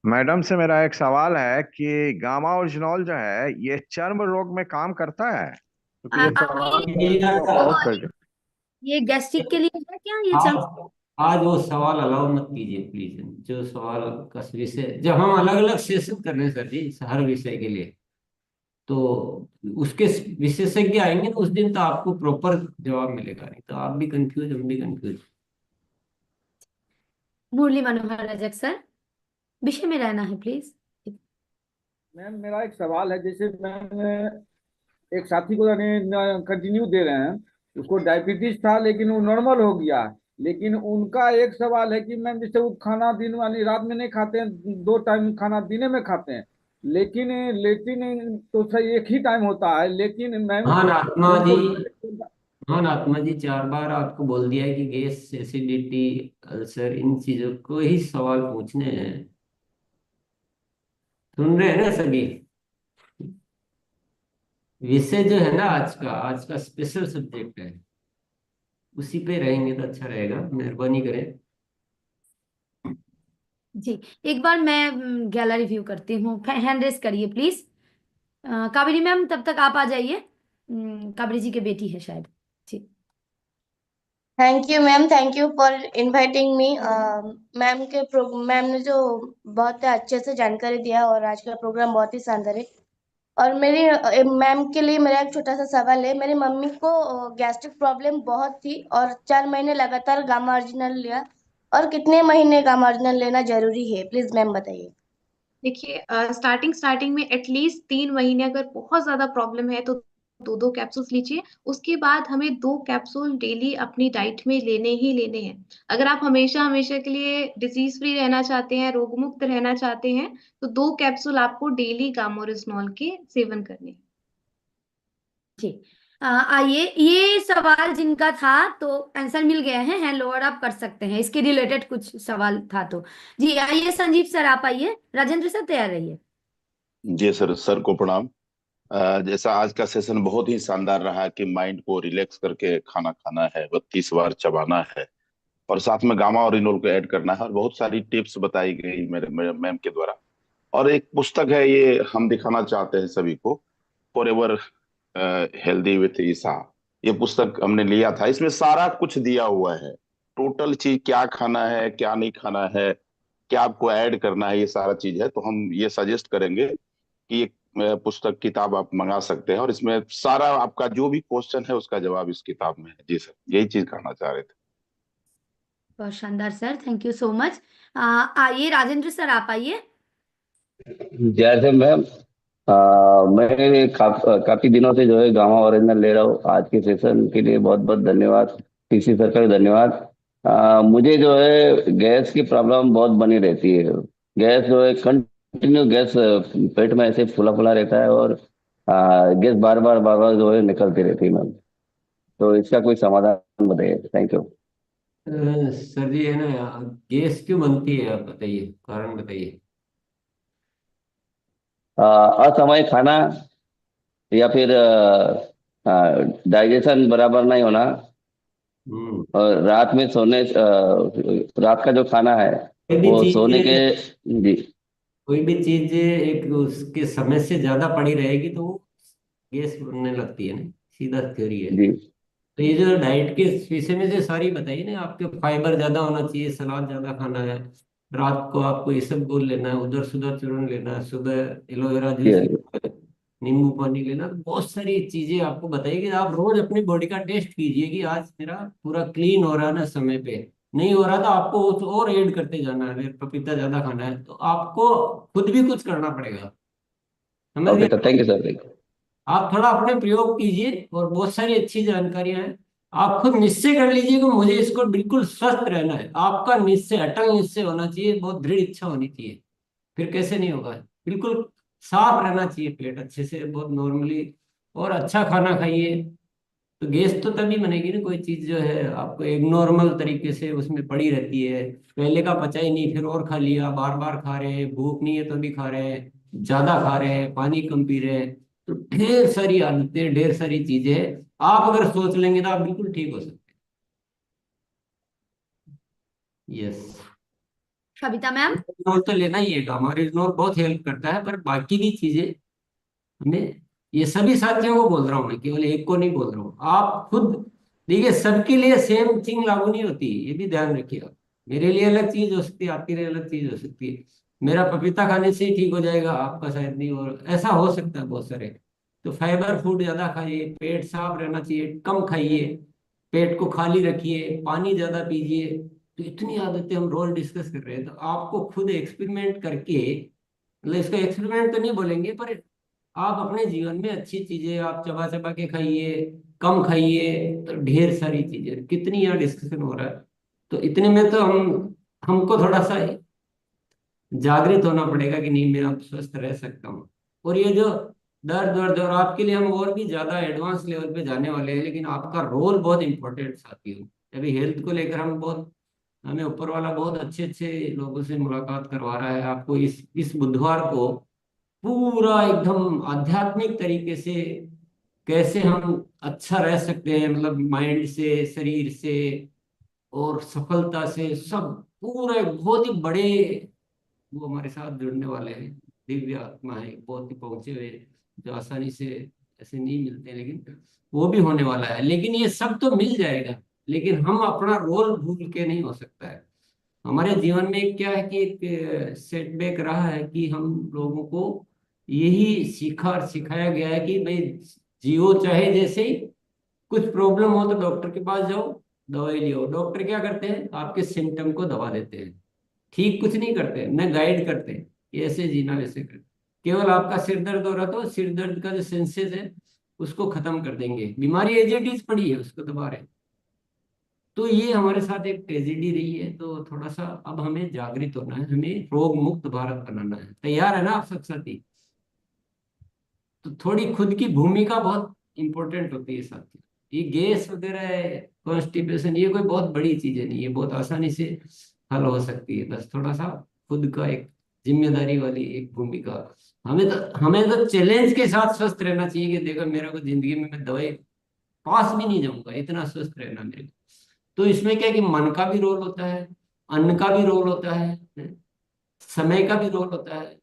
मैडम से मेरा एक सवाल है कि गामा ओरिजिनॉल जो है ये चर्म रोग में काम करता है, क्योंकि ये सवाल बहुत कर। ये गैस्ट्रिक के लिए है क्या ये चर्म? आप आज वो सवाल अलाउ मत कीजिए प्लीज, जो सवाल का विषय, जब हम अलग अलग सेशन कर रहे हैं सर जी हर विषय के लिए, तो उसके विशेषज्ञ आएंगे तो उस दिन तो आपको प्रॉपर जवाब मिलेगा, नहीं तो आप भी कंफ्यूज, हम भी कंफ्यूज। मुरली मनोहर रजक सर, विषय में रहना है प्लीज। मैम, मेरा एक सवाल है। जैसे मैम एक साथी को कंटिन्यू दे रहे हैं, उसको डायबिटीज था लेकिन वो नॉर्मल हो गया। लेकिन उनका एक सवाल है कि मैम जैसे वो खाना दिन वाली रात में नहीं खाते हैं, 2 टाइम खाना दिन में खाते हैं, लेकिन लेकिन तो सही एक ही टाइम होता है, लेकिन मैम महान आत्मा जी, उनको महान आत्मा जी 4 बार आपको बोल दिया है कि गैस, एसिडिटी, अल्सर, इन चीजों को ही सवाल पूछने हैं। सुन रहे हैं ना सभी? विषय जो है ना आज का स्पेशल सब्जेक्ट है, उसी पे रहेंगे तो अच्छा रहेगा, मेहरबानी करें। जी, एक बार मैं गैलरी व्यू करती हूँ। हैंड रेस करिए प्लीज। कावेरी मैम, तब तक आप आ जाइए। कावेरी जी की बेटी है शायद। जी। Thank you ma'am, thank you for inviting me. Ma'am ने जो बहुत अच्छे से जानकारी दिया और आज का प्रोग्राम बहुत ही शानदार है। और मेरी मैम के लिए मेरा एक छोटा सा सवाल है। मेरी मम्मी को गैस्ट्रिक प्रॉब्लम बहुत थी और 4 महीने लगातार गामा ओरिजिनल लिया। और कितने महीने गामा ओरिजिनल लेना जरूरी है, प्लीज मैम बताइए। देखिए, स्टार्टिंग में एटलीस्ट 3 महीने अगर बहुत ज्यादा प्रॉब्लम है तो 2 कैप्सूल्स लीजिए। उसके बाद हमें 2 कैप्सूल डेली अपनी डाइट में लेने ही लेने हैं। अगर आप हमेशा हमेशा के लिए डिजीज फ्री रहना चाहते हैं, रोग मुक्त रहना चाहते हैं, तो 2 कैप्सूल आपको डेली गामोरिजनॉल के सेवन करने हैं। जी। आइए, ये सवाल जिनका था तो आंसर मिल गया है। हैंड लोअर आप कर सकते हैं, इसके रिलेटेड कुछ सवाल था तो। जी आइए संजीव सर, आप आइए। राजेंद्र सर तैयार रहिए। जी सर, सर को प्रणाम। जैसा आज का सेशन बहुत ही शानदार रहा कि माइंड को रिलैक्स करके खाना खाना है, 32 बार चबाना है और साथ में गामा और इनोल को ऐड करना है, और बहुत सारी टिप्स बताई गई मेरे मैम के द्वारा। और एक पुस्तक है, ये हम दिखाना चाहते हैं सभी को, फॉर एवर हेल्दी विथ ईसा। ये पुस्तक हमने लिया था, इसमें सारा कुछ दिया हुआ है, टोटल चीज, क्या खाना है क्या नहीं खाना है, क्या आपको ऐड करना है, ये सारा चीज है। तो हम ये सजेस्ट करेंगे कि ये पुस्तक किताब आप मंगा सकते हैं, और इसमें सारा आपका जो भी क्वेश्चन है उसका जवाब इस किताब में है। जी सर, यही चीज कहना चाह रहे थे। बहुत शानदार sir, thank you so much. आइए राजेंद्र सर, आप आइए। जय सिंह मैम। मैं काफी दिनों से जो है गामा ओरिजिनल ले रहा हूँ। आज के सेशन के लिए बहुत बहुत धन्यवाद, टीसी सर का भी धन्यवाद। मुझे जो है गैस की प्रॉब्लम बहुत बनी रहती है। गैस जो है कंटिन्यू गैस पेट में ऐसे फूला फूला रहता है, और गैस बार बार जो है निकलती रहती है मैम। तो इसका कोई समाधान बताइए। Thank you. सर जी, है ना, गैस क्यों बनती है, आप बताइए, कारण बताइए। असमय खाना, या फिर डाइजेशन बराबर नहीं होना, और रात में सोने रात का जो खाना है कोई भी वो चीज सोने के। जी। कोई भी चीज एक उसके समय से ज्यादा पड़ी रहेगी तो वो गैस बनने लगती है ना, सीधा थ्योरी है। जी। तो ये जो डाइट के विषय में से सारी बताइए ना, आपके फाइबर ज्यादा होना चाहिए, सलाद ज्यादा खाना है, रात को आपको इसबगोल लेना है, उधर सुधर चूर्ण लेना है, सुबह एलोवेरा जूस जी। लेना है, नींबू पानी लेना, तो बहुत सारी चीजें आपको बताइए कि आप रोज अपनी बॉडी का टेस्ट कीजिए कि आज मेरा पूरा क्लीन हो रहा है ना, समय पे नहीं हो रहा तो आपको और ऐड करते जाना है। अगर पपीता ज्यादा खाना है तो आपको खुद भी कुछ करना पड़ेगा, समझ ओके गए? Sir, thank you sir. आप थोड़ा अपने प्रयोग कीजिए, और बहुत सारी अच्छी जानकारियां हैं। आप खुद निश्चय कर लीजिए कि मुझे इसको बिल्कुल स्वस्थ रहना है। आपका निश्चय, अटल निश्चय होना चाहिए, बहुत दृढ़ इच्छा होनी चाहिए, फिर कैसे नहीं होगा। बिल्कुल साफ रहना चाहिए पेट, अच्छे से, बहुत नॉर्मली, और अच्छा खाना खाइए। तो गैस तो तभी बनेगी ना, कोई चीज जो है आपको एक नॉर्मल तरीके से उसमें पड़ी रहती है, पहले का पचा ही नहीं, फिर और खा लिया, बार बार खा रहे हैं, भूख नहीं है तो भी खा रहे हैं, ज्यादा खा रहे हैं, पानी कम पी रहे हैं, तो ढेर सारी आदतें, ढेर सारी चीजें हैं। आप अगर सोच लेंगे तो आप बिल्कुल ठीक हो सकते हैं। यस। कविता मैम। रिजनॉल तो लेना ही है, गामा रिजनॉल बहुत हेल्प करता है, पर बाकी भी चीजें हमें, ये सभी साथियों को बोल रहा हूँ मैं, केवल एक को नहीं बोल रहा हूँ। आप खुद देखिए, सबके लिए सेम थिंग लागू नहीं होती, ये भी ध्यान रखिएगा। मेरे लिए अलग चीज हो सकती है, आपके लिए अलग चीज हो सकती है। मेरा पपीता खाने से ही ठीक हो जाएगा, आपका शायद नहीं, और ऐसा हो सकता है बहुत सारे। तो फाइबर फूड ज्यादा खाइए, पेट साफ रहना चाहिए, कम खाइए, पेट को खाली रखिए, पानी ज्यादा पीजिए। तो इतनी आदतें हम रोज डिस्कस कर रहे हैं, तो आपको खुद एक्सपेरिमेंट करके, मतलब इसको एक्सपेरिमेंट तो नहीं बोलेंगे, पर आप अपने जीवन में अच्छी चीजें आप चबा चबा के खाइए, कम खाइए, तो ढेर सारी चीजें, कितनी यहाँ डिस्कशन हो रहा है। तो इतने में तो हमको थोड़ा सा जागृत होना पड़ेगा कि नहीं, मैं अब स्वस्थ रह सकता हूँ। और ये जो दर्द वर्द, और आपके लिए हम और भी ज्यादा एडवांस लेवल पे जाने वाले हैं, लेकिन आपका रोल बहुत इंपॉर्टेंट साथी हो। अभी हेल्थ को लेकर हमें ऊपर वाला बहुत अच्छे अच्छे लोगों से मुलाकात करवा रहा है। आपको इस बुधवार को पूरा एकदम आध्यात्मिक तरीके से कैसे हम अच्छा रह सकते हैं, मतलब माइंड से, शरीर से और सफलता से, सब पूरे बहुत ही बड़े वो हमारे साथ जुड़ने वाले हैं। दिव्य आत्मा है, बहुत ही पहुंचे हुए, जो आसानी से ऐसे नहीं मिलते, लेकिन वो भी होने वाला है। लेकिन ये सब तो मिल जाएगा, लेकिन हम अपना रोल भूल के नहीं हो सकता है। हमारे जीवन में क्या है कि एक सेटबैक रहा है कि हम लोगों को यही सीखा और सिखाया गया है कि भाई जियो चाहे जैसे ही, कुछ प्रॉब्लम हो तो डॉक्टर के पास जाओ, दवाई लियो। डॉक्टर क्या करते हैं, आपके सिम्टम को दबा देते हैं, ठीक कुछ नहीं करते, न गाइड करते हैं कि ऐसे जीना वैसे कर। केवल आपका सिर दर्द हो रहा तो सिर दर्द का जो सेंसेस है उसको खत्म कर देंगे, बीमारी एज इट इज पड़ी है उसको दबा रहे हैं। तो ये हमारे साथ एक ट्रेजेडी रही है। तो थोड़ा सा अब हमें जागृत होना है, हमें रोग मुक्त भारत बनाना है। तैयार है ना आप सब साथी? तो थोड़ी खुद की भूमिका बहुत इंपॉर्टेंट होती है साथी। ये गैस वगैरह, कॉन्स्टिपेशन, ये कोई बहुत बड़ी चीजें नहीं है, बहुत आसानी से हल हो सकती है। बस थोड़ा सा खुद का एक जिम्मेदारी वाली एक भूमिका। हमें तो चैलेंज के साथ स्वस्थ रहना चाहिए कि देखो मेरा को जिंदगी में मैं दवाई पास भी नहीं जाऊंगा, इतना स्वस्थ रहना मेरे को। तो इसमें क्या है कि मन का भी रोल होता है, अन्न का भी रोल होता है, समय का भी रोल होता है।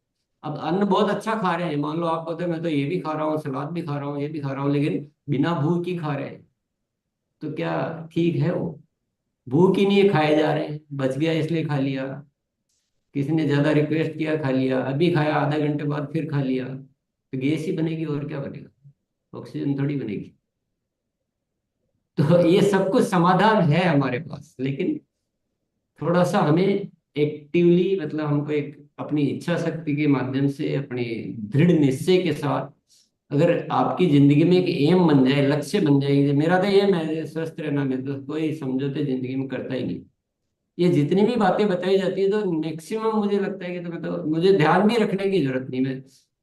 अब अन्न बहुत अच्छा खा रहे हैं, मान लो आप कहते हैं मैं तो ये भी खा रहा हूँ, सलाद भी खा रहा हूँ, ये भी खा रहा हूँ, लेकिन बिना भूख की खा रहे हैं, तो क्या ठीक है? वो भूख ही नहीं है, खाए जा रहे हैं, बच गया इसलिए खा लिया, किसी ने ज्यादा रिक्वेस्ट किया खा लिया, अभी खाया आधा घंटे बाद फिर खा लिया, तो गैस ही बनेगी और क्या बनेगा, ऑक्सीजन थोड़ी बनेगी। तो ये सब कुछ समाधान है हमारे पास, लेकिन थोड़ा सा हमें एक्टिवली, मतलब हमको एक अपनी इच्छा शक्ति के माध्यम से, अपने दृढ़ निश्चय के साथ, अगर आपकी जिंदगी में एक एम बन जाए, लक्ष्य बन जाए, मेरा तो एम है स्वस्थ रहना, मैं तो कोई समझौते जिंदगी में करता ही नहीं। ये जितनी भी बातें बताई जाती है तो मैक्सिमम मुझे लगता है कि तो मैं तो, मुझे ध्यान भी रखने की जरूरत नहीं।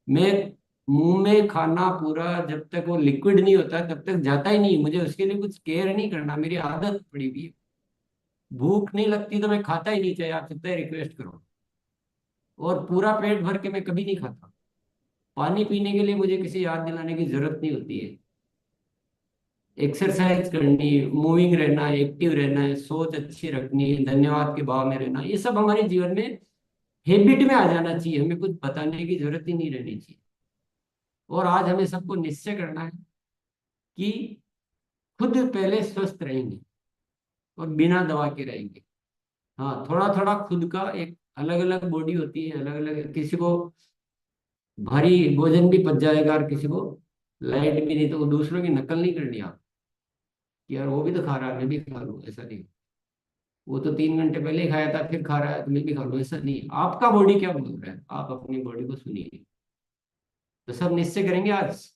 मैं मुंह में खाना पूरा जब तक वो लिक्विड नहीं होता तब तक जाता ही नहीं, मुझे उसके लिए कुछ केयर नहीं करना, मेरी आदत पड़ी हुई है। भूख नहीं लगती तो मैं खाता ही नहीं, चाहे आप कितना रिक्वेस्ट करो। और पूरा पेट भर के मैं कभी नहीं खाता। पानी पीने के लिए मुझे किसी याद दिलाने की जरूरत नहीं होती है। एक्सरसाइज करनी, मूविंग रहना, एक्टिव रहना है, सोच अच्छी रखनी है, धन्यवाद के भाव में रहना, ये सब हमारे जीवन में हैबिट में आ जाना चाहिए। हमें कुछ बताने की जरूरत ही नहीं रहनी चाहिए। और आज हमें सबको निश्चय करना है कि खुद पहले स्वस्थ रहेंगे और बिना दवा के रहेंगे। हाँ, थोड़ा थोड़ा खुद का एक, अलग अलग बॉडी होती है, अलग अलग, किसी को भारी भोजन भी पच जाएगा और किसी को लाइट भी नहीं। तो वो दूसरों की नकल नहीं करनी आप कि यार वो भी तो खा रहा है मैं भी खा लूँ, ऐसा नहीं। वो तो 3 घंटे पहले ही खाया था फिर खा रहा है तो मैं भी खा लूँ, ऐसा नहीं। आपका बॉडी क्या बोल रहा है, आप अपनी बॉडी को सुनिए। तो सब निश्चय करेंगे आज।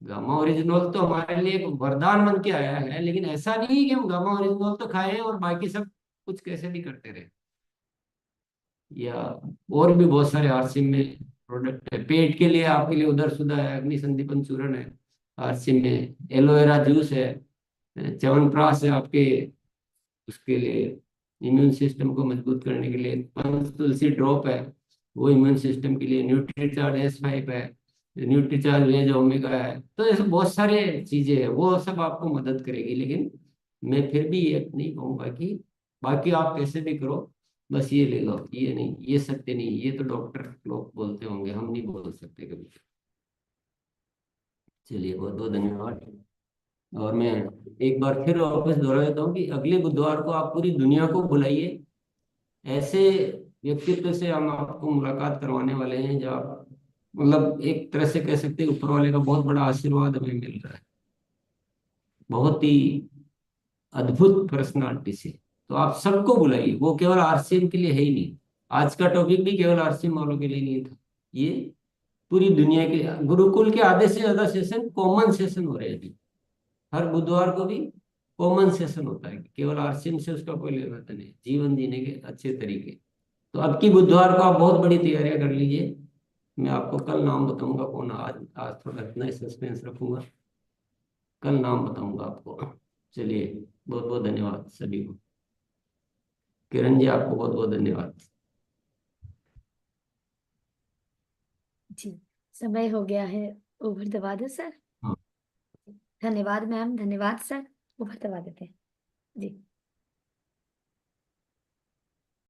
गामा ओरिजिनल तो हमारे लिए एक वरदान बन के आया है, लेकिन ऐसा नहीं कि हम गामा ओरिजिनल तो खाएं और बाकी सब कुछ कैसे भी करते रहे। या और भी बहुत सारे आरसीएम में प्रोडक्ट है पेट के लिए, आपके लिए उधर सुधा है, अग्नि संदीपन चूर्ण है आरसीएम में, एलोवेरा जूस है, च्यवनप्राश है आपके उसके लिए, इम्यून सिस्टम को मजबूत करने के लिए, पंच तुलसी ड्रॉप है वो इम्यून सिस्टम के लिए, न्यूट्रीचार्ज S5 है, न्यूट्रीचार्ज वेज ओमेगा है। तो ऐसे बहुत सारे चीजें हैं, वो सब आपको मदद करेगी। लेकिन मैं फिर भी ये नहीं कहूँगा कि बाकी आप कैसे भी करो, बस ये ले लो, ये नहीं, ये सत्य नहीं, ये तो डॉक्टर लोग बोलते होंगे, हम नहीं बोल सकते कभी। चलिए, बहुत बहुत धन्यवाद। और मैं एक बार फिर वापस दोहरा देता हूँ कि अगले बुधवार को आप पूरी दुनिया को बुलाइए। ऐसे व्यक्तित्व से हम आपको मुलाकात करवाने वाले हैं जो आप, मतलब एक तरह से कह सकते हैं ऊपर वाले का बहुत बड़ा आशीर्वाद हमें मिल रहा है। बहुत ही अद्भुत पर्सनालिटी से। तो आप सबको बुलाइए, वो केवल आरसीएम के लिए है ही नहीं। आज का टॉपिक भी केवल आरसीएम वालों के लिए नहीं था, ये पूरी दुनिया के, गुरुकुल के आधे से ज्यादा सेशन कॉमन सेशन हो रहे हैं अभी। हर बुधवार को भी कॉमन सेशन होता है, केवल आरसीएम से उसका कोई लेना देना नहीं, जीवन जीने के अच्छे तरीके। तो अब की बुधवार को आप बहुत बड़ी तैयारियां कर लीजिए। मैं आपको कल नाम बताऊंगा कौन। आज आज थोड़ा इतना ही सस्पेंस रखूंगा, कल नाम बताऊंगा आपको। चलिए, बहुत बहुत धन्यवाद सभी को। किरण जी, आपको बहुत बहुत धन्यवाद। जी, समय हो गया है, ओवर दबा दो सर। धन्यवाद मैम, धन्यवाद सर, ओवर दबा देते हैं जी।